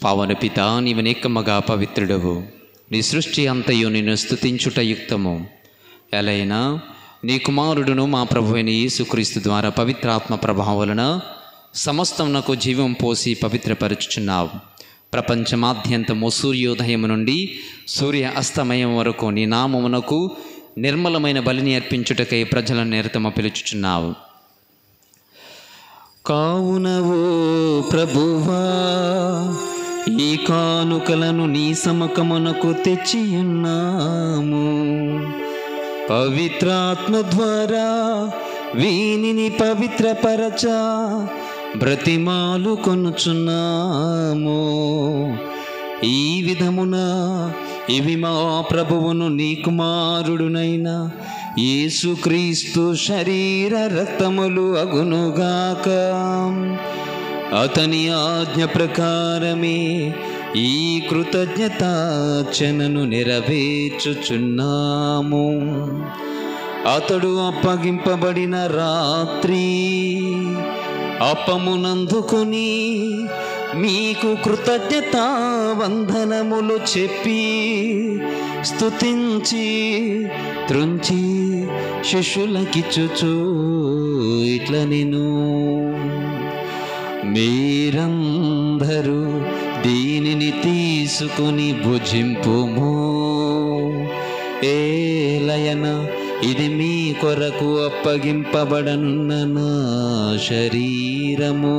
పావన పిత, నీవు నేకమ్మగా పవిత్రుడవు. నీ సృష్టి అంతయు నిన్ను స్తుతించుట యుక్తము. ఎలైనా నీ కుమారుడును మా ప్రభు అయిన యేసుక్రీస్తు ద్వారా పవిత్రాత్మ ప్రభావం వలన సమస్తమునకు జీవం పోసి పవిత్రపరచుచున్నావు. ప్రపంచమాద్యంతము సూర్యోదయం నుండి సూర్య అస్తమయం వరకు నీ నామమునకు నిర్మలమైన బలిని అర్పించుటకై ప్రజలను నిరతము పిలుచుచున్నావు. కావునవో ప్రభువా, ఈ కానుకలను నీ సముఖమునకు తెచ్చియున్నాము. పవిత్రాత్మ ద్వారా వీనిని పవిత్రపరచ బ్రతిమాలు కొనుచున్నాము. ఈ విధమున ఇవి మా ప్రభువును నీ కుమారుడునైన యేసుక్రీస్తు శరీర రక్తములు అగునుగాక. అతని ఆజ్ఞ ప్రకారమే ఈ కృతజ్ఞతార్చనను నెరవేర్చుచున్నాము. అతడు అప్పగింపబడిన రాత్రి అప్పమునందుకొని మీకు కృతజ్ఞతా వందనములు చెప్పి స్తుతించి త్రుంచి శిష్యులకిచ్చుచు ఇట్ల నేను, మీరందరూ దీనిని తీసుకుని భుజింపుము. ఏలయన ఇది మీ కొరకు అప్పగింపబడనున్న నా శరీరము.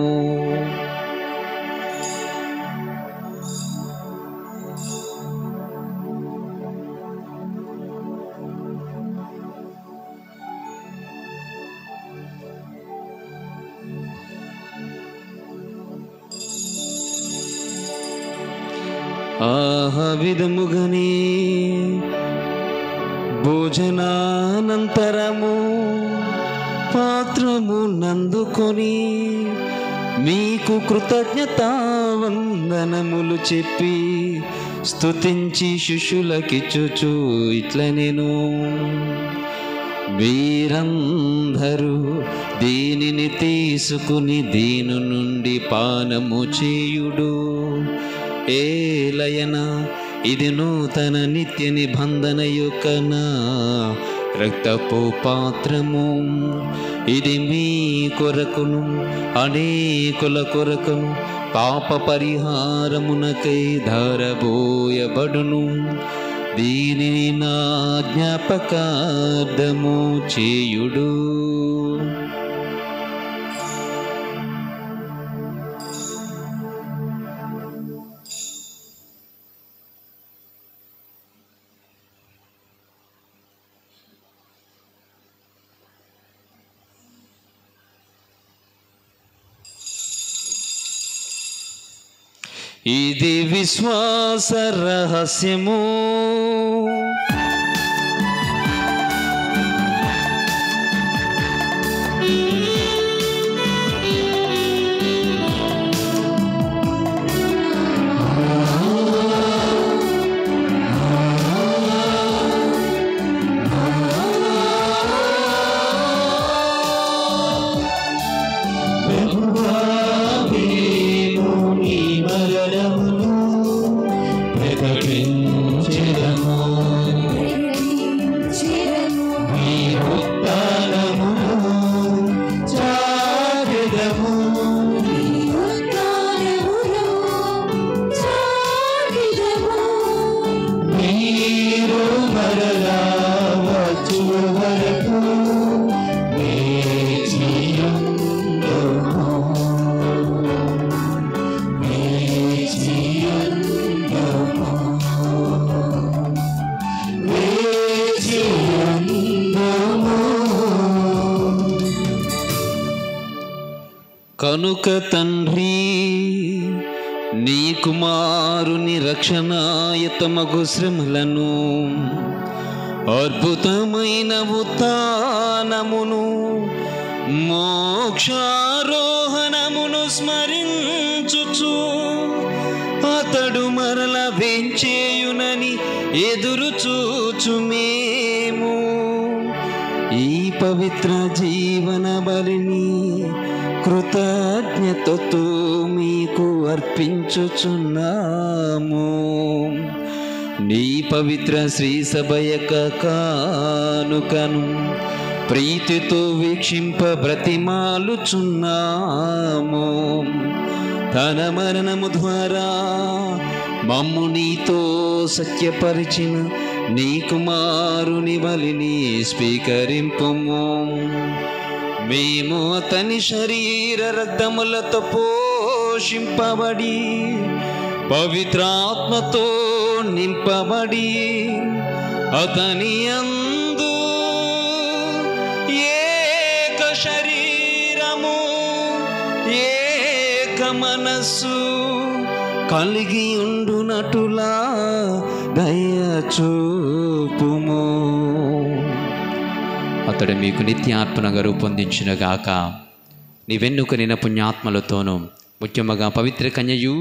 విధముగనే భోజనానంతరము పాత్రము నందుకొని మీకు కృతజ్ఞతా వందనములు చెప్పి స్తుతించి శిష్యులకిచ్చుచు ఇట్ల నేను, మీరందరూ దీనిని తీసుకుని దీని నుండి పానము చేయుడు. ఏలయన ఇది నూతన నిత్య నిబంధన యొక్క నా రక్తపు పాత్రము. ఇది మీ కొరకును అనేకుల కొరకును పాప పరిహారమునకై ధారబోయబడును. దీనిని నా జ్ఞాపకార్థము చేయుడు. ఇది విశ్వాస రహస్యము. కనుక తండ్రి, నీ కుమారుని రక్షణాయతమగు శ్రమలను, అద్భుతమైన ఉత్థానమును, మోక్షారోహణమును స్మరించుచు అతడు మరల వెంచేయునని ఎదురు చూచు మేము ఈ పవిత్ర జీవన బలిని కృతజ్ఞతతో మీకు అర్పించుచున్నాము. నీ పవిత్ర శ్రీ సభ యొక్క కానుకను ప్రీతితో వీక్షింప బ్రతిమాలుచున్నాము. తన మరణము ద్వారా మమ్ము నీతో సత్యపరిచిన నీ కుమారుని బలిని స్వీకరింపుము. మేము అతని శరీర రక్తములతో పోషింపబడి పవిత్రాత్మతో నింపబడి అతని యందు ఏక శరీరము ఏక మనస్సు కలిగి ఉండునటులా దయచూపుము. అతడు మీకు నిత్యాత్మగా రూపొందించిన గాక. నీ వెన్నుక నిన్న పుణ్యాత్మలతోనూ ముఖ్యముగా పవిత్ర కన్యయు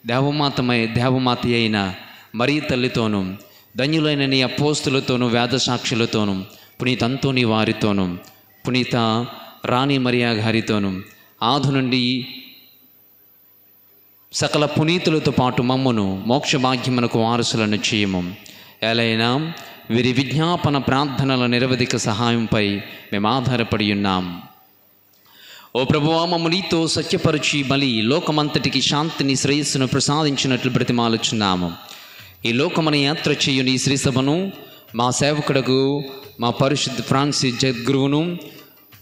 దేవమాత అయిన మరీ తల్లితోనూ ధన్యులైన నీ అపోస్తులతోనూ వేద సాక్షులతోనూ పునీత అంతోని వారితోనూ పునీత రాణి మరియా గారితోనూ ఆది నుండి సకల పునీతులతో పాటు మమ్మును మోక్ష భాగ్యమునకు వారసులను చేయము. ఎలైనా వీరి విజ్ఞాపన ప్రార్థనల నిరవధిక సహాయంపై మేము ఆధారపడి ఉన్నాం. ఓ ప్రభువా, మమ్ము నీతో సత్యపరిచి బలి లోకమంతటికి శాంతిని శ్రేయస్సును ప్రసాదించినట్లు బ్రతిమాలుచున్నాము. ఈ లోకమని యాత్ర చేయు నీ శ్రీ సభను మా సేవకుడకు మా పరిశుద్ధ ఫ్రాన్సిస్ జగద్గురువును,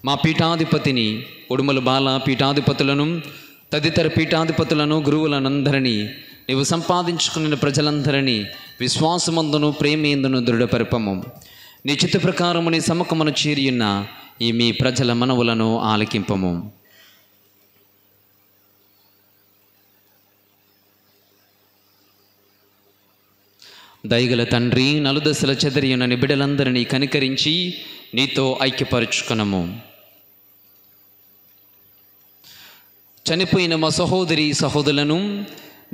మా పీఠాధిపతిని ఉడుమల బాల పీఠాధిపతులను, తదితర పీఠాధిపతులను, గురువులనందరినీ, నీవు సంపాదించుకున్న ప్రజలందరినీ విశ్వాసమందును ప్రేమేందును దృఢపరపము. నీ చిత్త ప్రకారము నీ సముఖమును చేరియున్న ఈ మీ ప్రజల మనవులను ఆలకింపము. దయగల తండ్రి, నలుదశల చెదరియున్న నీ బిడ్డలందరినీ కనికరించి నీతో ఐక్యపరుచుకునము. చనిపోయిన మా సహోదరి సహోదరులను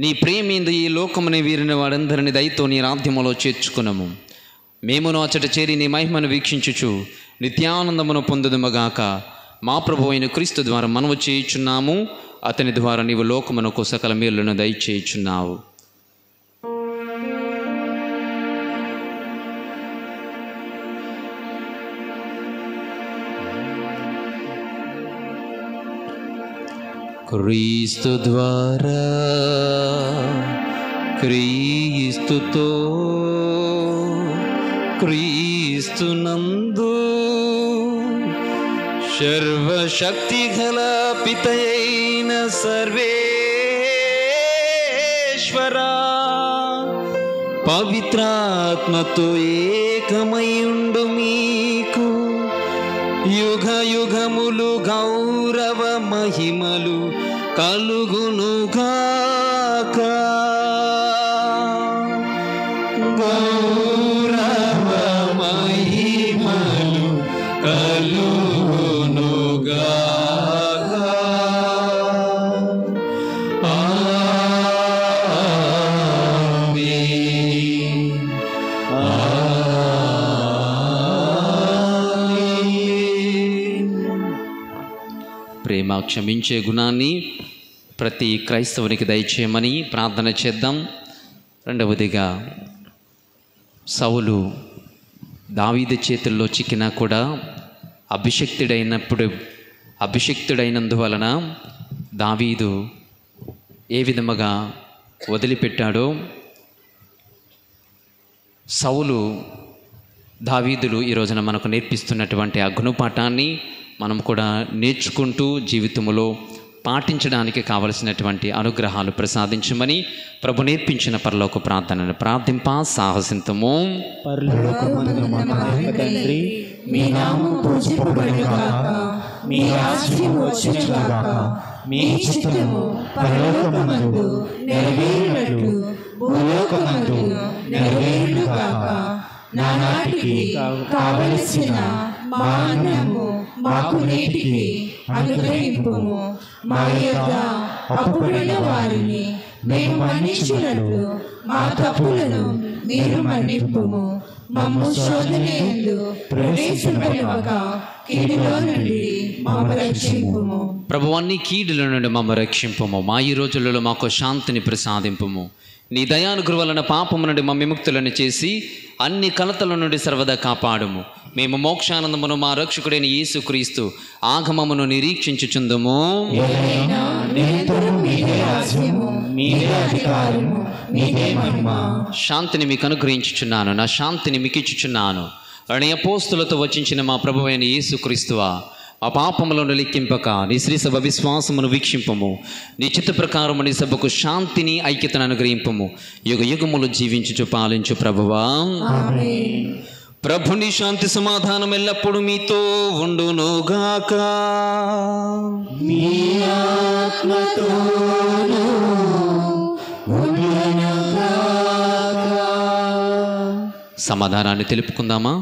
నీ ప్రేమేందు ఈ లోకముని వీరిన వారందరినీ దయతో నీ రాధ్యములో చేర్చుకునము. మేమును అచ్చట చేరి నీ మహిమను వీక్షించుచు నిత్యానందమును పొందుదుమగాక. మా ప్రభు అయిన క్రీస్తు ద్వారా మనము చేయుచున్నాము. అతని ద్వారా నీవు లోకమునకు సకల మేలులను దయచేయుచున్నావు. క్రీస్తు ద్వారా క్రీస్తుతో క్రీస్తునందు సర్వశక్తి గల పితయైన సర్వేశ్వరా, పవిత్రాత్మతో ఏకమయుండు మీకు యుగ యుగములు గౌరవ మహిమలు కలుగునుగాక. మహిమలు కలుగునుగా. ప్రేమ క్షమించే గుణాన్ని ప్రతి క్రైస్తవునికి దయచేయమని ప్రార్థన చేద్దాం. రెండవదిగా, సౌలు దావీదు చేతుల్లో చిక్కినా కూడా అభిషిక్తుడైనందువలన దావీదు ఏ విధముగా వదిలిపెట్టాడో, సౌలు దావీదులు ఈ రోజున మనకు నేర్పిస్తున్నటువంటి ఆ గుణపాఠాన్ని మనం కూడా నేర్చుకుంటూ జీవితంలో పాటించడానికి కావలసినటువంటి అనుగ్రహాలు ప్రసాదించమని ప్రభు నేర్పించిన పరలోక ప్రార్థనను ప్రార్థింప సాహసింతము. పరలోకమందున్న మా తండ్రి, మీ నామము పూజింపబడుగాక, మీ రాజ్యము వచ్చుగాక, మీ చిత్తము పరలోకమందు నెరవేరినట్లు భూలోకమందు నెరవేరుగాక. నానాటికి కావలసిన మా అన్నము మాకు నేటికి అనుగ్రహింపుము. మా యొద్ద అప్పుడైన వారిని మేము మన్నించినట్లు మా తప్పులను మీరు మన్నింపుము. మమ్ము శోధనయందు ప్రవేశింపనివ్వక కీడులో నుండి మమ్ము రక్షింపుము. ప్రభువాన్ని కీడుల నుండి మమ్ము రక్షింపుము. మా ఈ రోజులలో మాకు శాంతిని ప్రసాదింపుము. నీ దయానుగ్రహం వలన పాపము నుండి మా విముక్తులను చేసి అన్ని కలతల నుండి సర్వదా కాపాడుము. మేము మోక్షానందమును మా రక్షకుడైన యేసుక్రీస్తు ఆగమమును నిరీక్షించుచుందుము. శాంతిని మీకు అనుగ్రహించుచున్నాను, నా శాంతిని మీకు ఇచ్చుచున్నాను అని అపోస్తులతో వచించిన మా ప్రభువైన యేసుక్రీస్తువా, ఆ పాపములను లెక్కింపక నీ శ్రీ సభ విశ్వాసమును వీక్షింపము. నీ చిత్త ప్రకారము నీ సభకు శాంతిని ఐక్యతను అనుగ్రహింపము. యుగ యుగములు జీవించుచు పాలించు ప్రభువా. ప్రభుని శాంతి సమాధానం ఎల్లప్పుడూ మీతో ఉండునుగాక. మీ ఆత్మతోను ఉండునుగాక. సమాధానాన్ని తెలుపుకుందామా?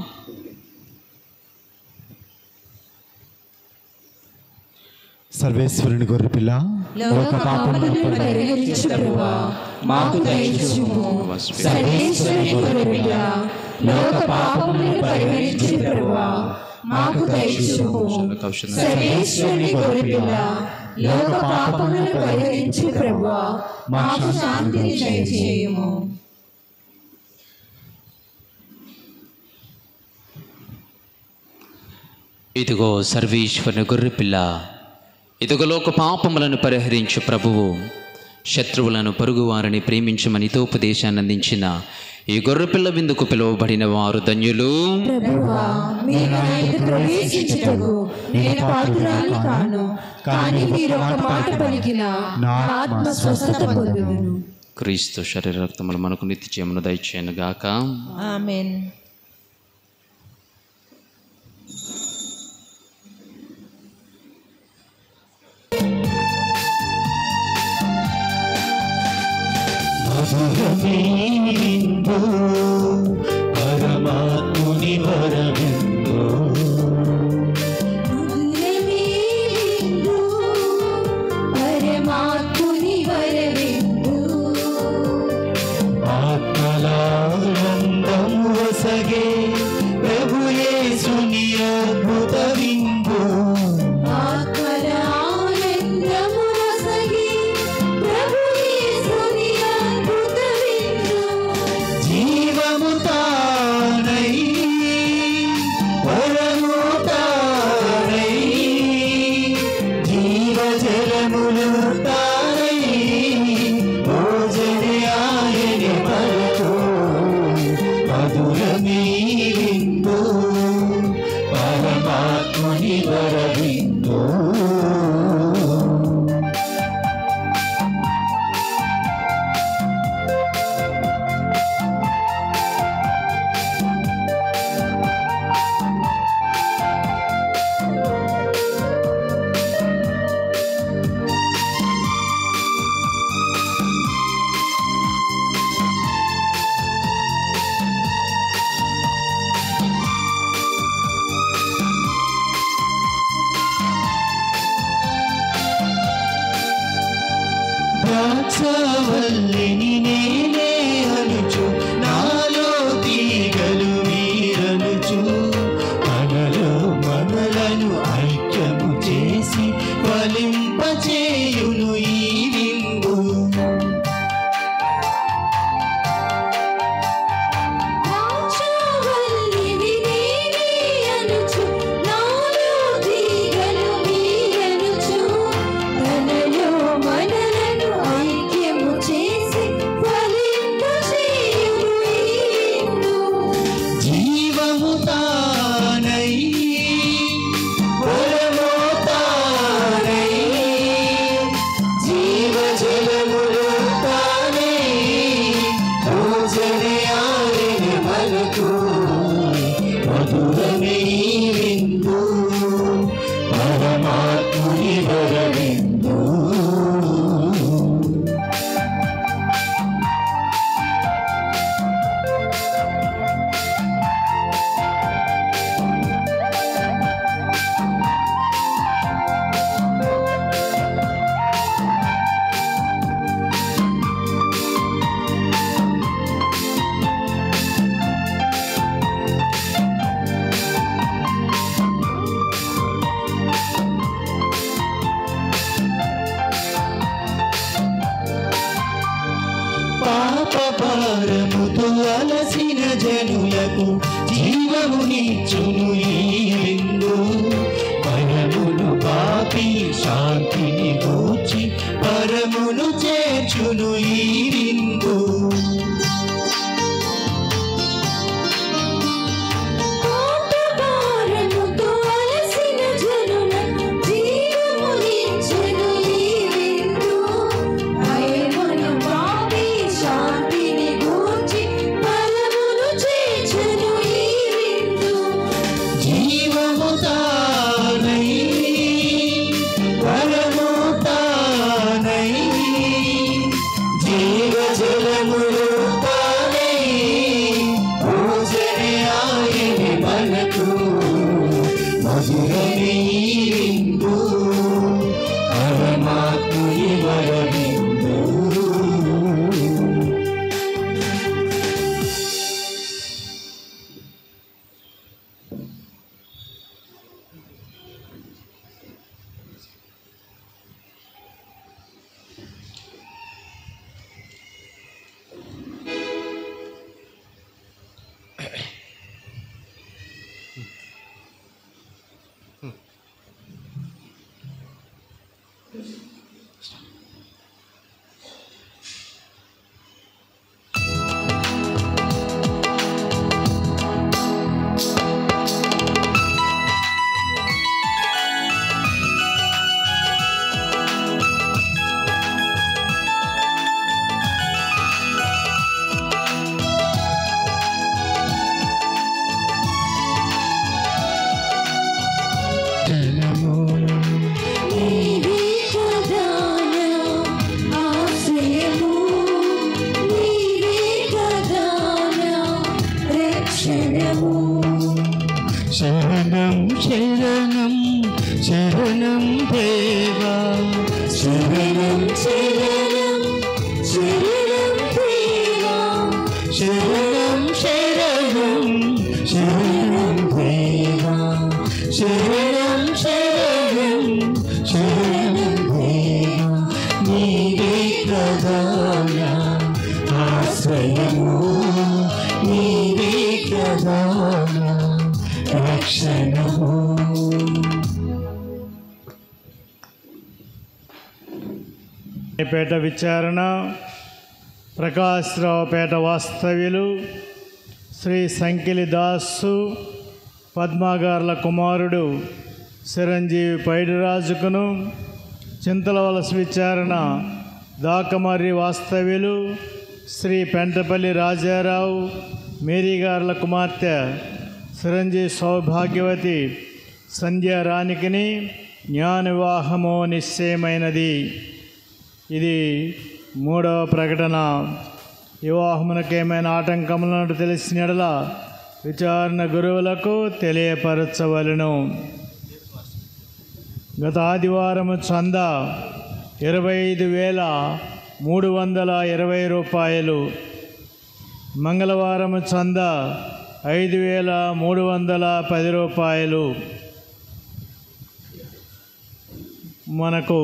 సర్వేశ్వరుని గొర్రెపిల్ల, లోక పాపములను పరిహరించు ప్రభువా, మాకు దయచూపుము. సర్వేశ్వరుని గొర్రెపిల్ల, లోక పాపములను పరిహరించు ప్రభువా, మాకు దయచూపుము. సర్వేశ్వరుని గొర్రెపిల్ల, లోక పాపములను పరిహరించు ప్రభువా, మాకు శాంతిని దయచేయుము. ఇదిగో సర్వేశ్వరుని గొర్రెపిల్ల, ఇదిగో లోక పాపములను పరిహరించు ప్రభువు. శత్రువులను పొరుగువారిని ప్రేమించమని తోపదేశాన్ని అందించిన ఈ గొర్రెపిల్ల విందుకు పిలువబడిన వారు ధన్యులు. ప్రభువా, మీరు నా యందు ప్రవేశించుటకు నేను పాత్రురాలు కాను, కానీ మీరు ఒక మాట పలికిన నా ఆత్మ స్వస్థత పొందును. క్రీస్తు శరీర రక్తములు మనకు నిత్య జీవమును దయచేయను గాక. ఆమేన్. పరమాత్ముని వరవిందు పరమాత్ముని వరవిందు ఆత్మలానందము వసగే ప్రభు యేసుని అద్భుత విందు. ఆత్మరానందము వసగి ప్రభు యేసుని అద్భుత విందు. జీవము తానై వరము తానై జీవజలములు తానై భోజనే ఆయనే పరచు మధురమే విందు పరమాత్ముని వరవిందు. వరకు మధురమే విందు పరమాత్ముని వరవిందు పాపభారముతో అలసిన జనులకు జీవమునిచ్చును ఈ విందు భయమును పాపి శాంతిని గూర్చి పరమును చేర్చును ఈ విందు శరణం శరణం శరణం దేవా శరణం శరణం శరణం దేవా శరణం శరణం శరణం దేవా శరణం శరణం శరణం దేవా నీవే ప్రధాన ఆశ్రయము నీవే ప్రధాన రక్షణము పేట విచారణ ప్రకాశ్రావుపేట వాస్తవ్యులు శ్రీ సంకిలి దాసు పద్మాగార్ల కుమారుడు చిరంజీవి పైడిరాజుకును చింతలవలస విచారణ దాకమర్రి వాస్తవ్యులు శ్రీ పెంటపల్లి రాజారావు మేరీగార్ల కుమార్తె చిరంజీవి సౌభాగ్యవతి సంధ్యారాణికిని జ్ఞాన వివాహము నిశ్చయమైనది. ఇది 3వ ప్రకటన. వివాహమునకేమైనా ఆటంకములను తెలిసిన యెడల విచారణ గురువులకు తెలియపరచవలెను. గత ఆదివారము చందా 25,320 రూపాయలు. మంగళవారము చందా 5,310 రూపాయలు. మనకు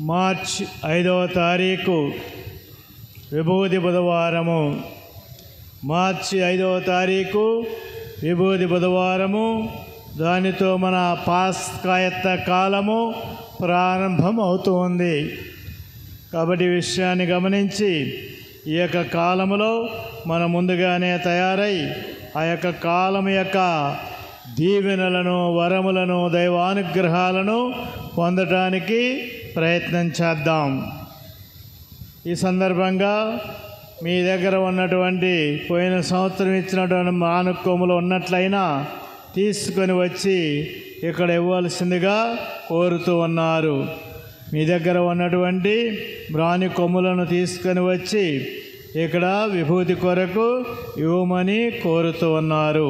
మార్చి 5వ తారీఖు విభూది బుధవారము. మార్చి 5వ తారీఖు విభూది బుధవారము. దానితో మన పాస్కాయత్త కాలము ప్రారంభం అవుతుంది. కాబట్టి ఈ విషయాన్ని గమనించి ఈ యొక్క కాలములో మనం ముందుగానే తయారై ఆ యొక్క కాలం యొక్క దీవెనలను, వరములను, దైవానుగ్రహాలను పొందటానికి ప్రయత్నం చేద్దాం. ఈ సందర్భంగా మీ దగ్గర ఉన్నటువంటి పోయిన సంవత్సరం ఇచ్చినటువంటి మానుక కొమ్ములు ఉన్నట్లయినా తీసుకొని వచ్చి ఇక్కడ ఇవ్వాల్సిందిగా కోరుతూ ఉన్నారు. మీ దగ్గర ఉన్నటువంటి బ్రాని కొమ్ములను తీసుకొని వచ్చి ఇక్కడ విభూతి కొరకు ఇవ్వమని కోరుతూ ఉన్నారు.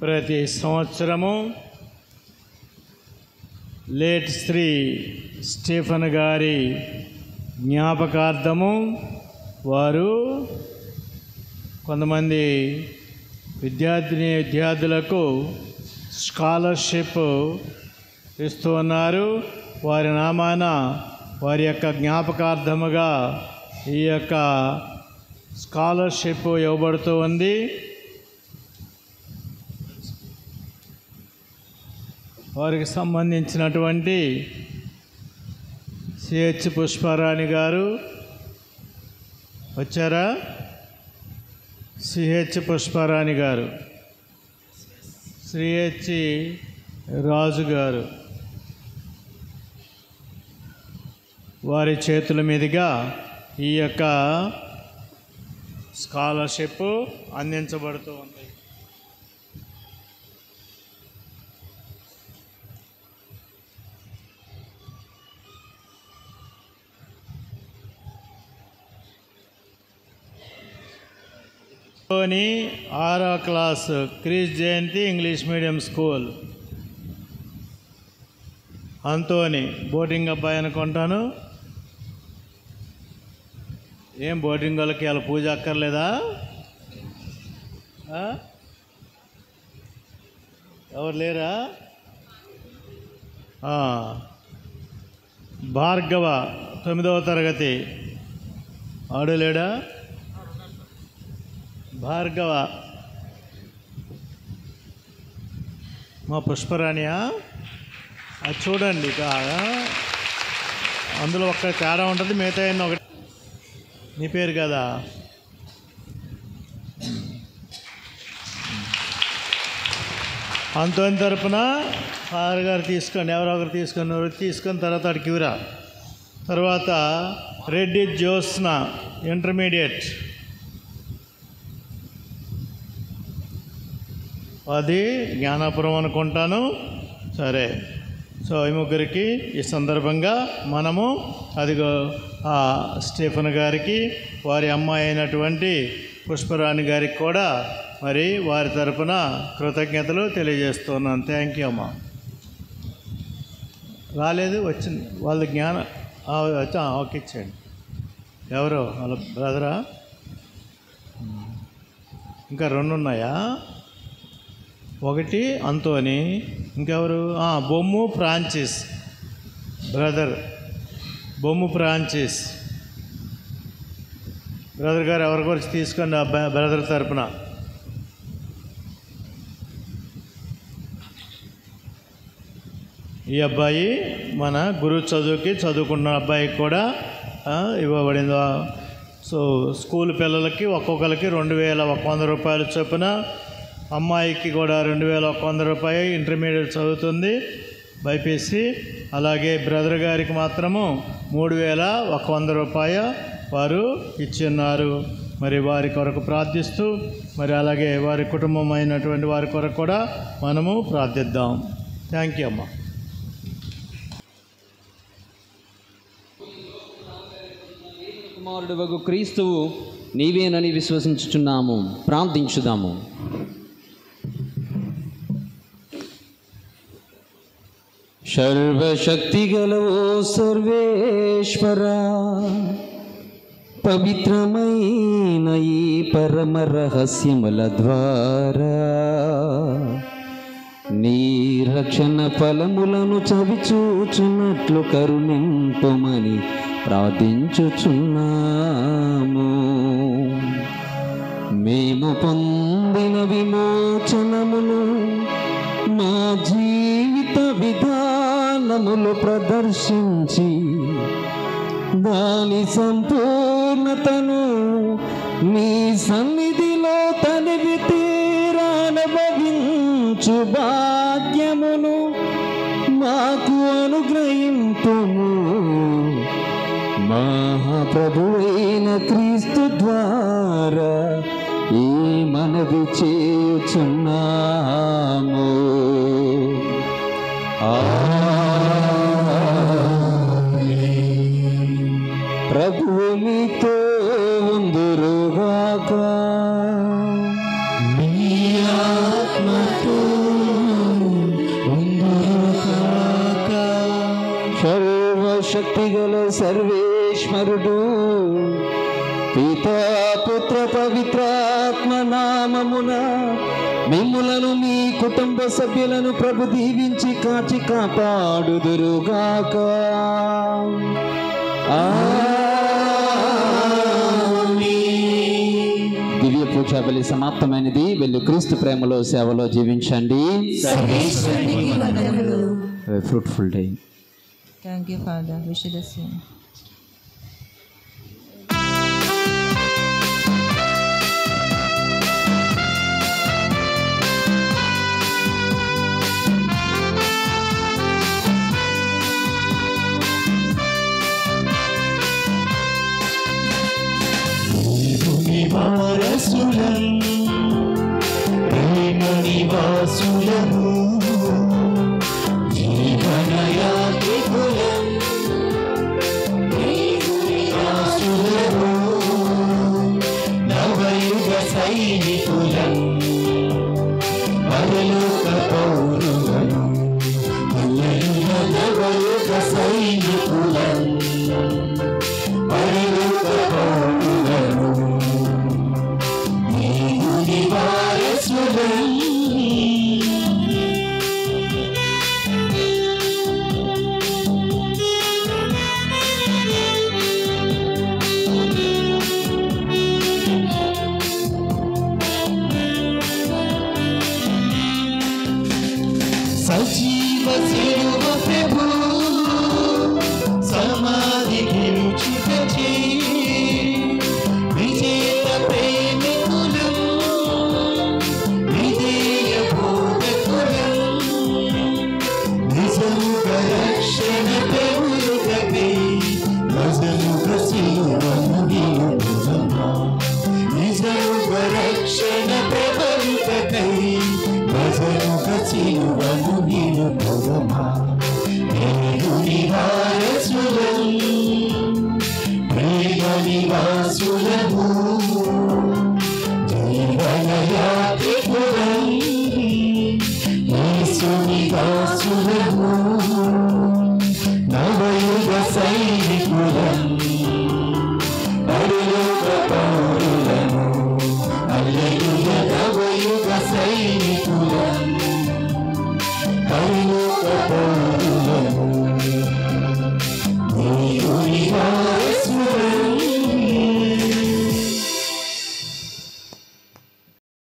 ప్రతి సంవత్సరము లేట్ శ్రీ స్టీఫెన్ గారి జ్ఞాపకార్థము వారు కొంతమంది విద్యార్థులకు స్కాలర్షిప్ ఇస్తూ ఉన్నారు. వారి నామాన వారి యొక్క జ్ఞాపకార్థముగా ఈ యొక్క స్కాలర్షిప్ ఇవ్వబడుతూ ఉంది. వారికి సంబంధించినటువంటి సిహెచ్ పుష్పారాణి గారు వచ్చారా? సిహెచ్ పుష్పారాణి గారు, సిహెచ్ రాజు గారు, వారి చేతుల మీదుగా ఈ యొక్క స్కాలర్షిప్ అందించబడుతూ ఉంది. లోని 6వ క్లాసు క్రిస్ జయంతి English medium school Anthony boating అబ్బాయి అనుకుంటాను. ఏం బోటింగ్ వాళ్ళకి అలా పూజ అక్కర్లేదా? ఎవరు లేరా? భార్గవ 9వ తరగతి ఆడు లేడా? భార్గవ మా పుష్పరాణియా? అది చూడండి, అందులో ఒక్క తేడా ఉంటుంది, మిగతా ఒకటి. నీ పేరు కదా? అంతోని తరపున ఫాదర్ గారు తీసుకోండి, ఎవరో ఒకరు తీసుకొని తర్వాత అడికి ఇవ్వరా. తర్వాత రెడ్డి జ్యోత్స్న ఇంటర్మీడియట్, అది జ్ఞానాపురం అనుకుంటాను. సరే, సో ఈ ముగ్గురికి ఈ సందర్భంగా మనము అదిగో ఆ స్టీఫెన్ గారికి, వారి అమ్మాయి అయినటువంటి పుష్పరాణి గారికి కూడా మరి వారి తరపున కృతజ్ఞతలు తెలియజేస్తున్నాను. థ్యాంక్ యూ అమ్మా. రాలేదు, వచ్చింది వాళ్ళ ఓకే ఇచ్చేయండి. ఎవరు వాళ్ళ బ్రదరా? ఇంకా 2 ఉన్నాయా? ఒకటి అంతోని, ఇంకెవరు? బొమ్ము ఫ్రాన్సిస్ బ్రదర్, బొమ్ము ఫ్రాన్సిస్ బ్రదర్ గారు ఎవరి గురించి తీసుకోండి బ్రదర్ తరపున. ఈ అబ్బాయి మన గురు చదువుకి చదువుకున్న అబ్బాయికి కూడా ఇవ్వబడింది. సో స్కూల్ పిల్లలకి ఒక్కొక్కరికి 2100 రూపాయలు చొప్పున, అమ్మాయికి కూడా 2100 రూపాయలు, ఇంటర్మీడియట్ చదువుతుంది బైపీసీ. అలాగే బ్రదర్ గారికి మాత్రము 3100 రూపాయలు వారు ఇచ్చిన్నారు. మరి వారి కొరకు ప్రార్థిస్తూ, మరి అలాగే వారి కుటుంబం అయినటువంటి వారి కొరకు కూడా మనము ప్రార్థిద్దాం. థ్యాంక్ యూ అమ్మా. కుమారుడు క్రీస్తువు నీవేనని విశ్వసించుచున్నాము, ప్రార్థించుదాము. సర్వశక్తిగలవో సర్వేశ్వరా, పవిత్రమైన ఈ పరమ రహస్యముల ద్వారా నీ రక్షణ ఫలములను చవిచూచున్నట్లు కరుణింపమని ప్రార్థించుచున్నాము. మేము పొందిన విమోచనమును మా జీవిత విధానములు ప్రదర్శించి దాని సంపూర్ణతను మీ సన్నిధిలో తనివి తీరానుభవించు భాగ్యమును మాకు అనుగ్రహింపుము. మహాప్రభువైన క్రీస్తు ద్వారా ఈ మనవి చేయుచున్నాము. ప్రభువు మీతో ఉందురుగాక. మీ ఆత్మతో ఉందురుగాక. సర్వశక్తిగల సర్వేశ్వరుడు పితా పుత్ర పవిత్రాత్మ నామమున మిమ్ములను మీ కుటుంబ సభ్యులను ప్రభు దీవించి కాచి కాపాడుదురుగాక. దివ్య పూజా బలి సమాప్తమైనది. వెళ్ళి క్రీస్తు ప్రేమలో సేవలో జీవించండి. Fruitful day. Thank you father. Wish the same. వారసులం ప్రేమ నివాసులము జీవనయాత్రికులం నివాసులము నవయుగ సైనికులం పరలోక పౌరులను నవయుగ సైనికులం పరలోక పౌరులను సజీవ శిలువ ప్రభు సమాధి గెలుచుటచే విజేత ప్రేమ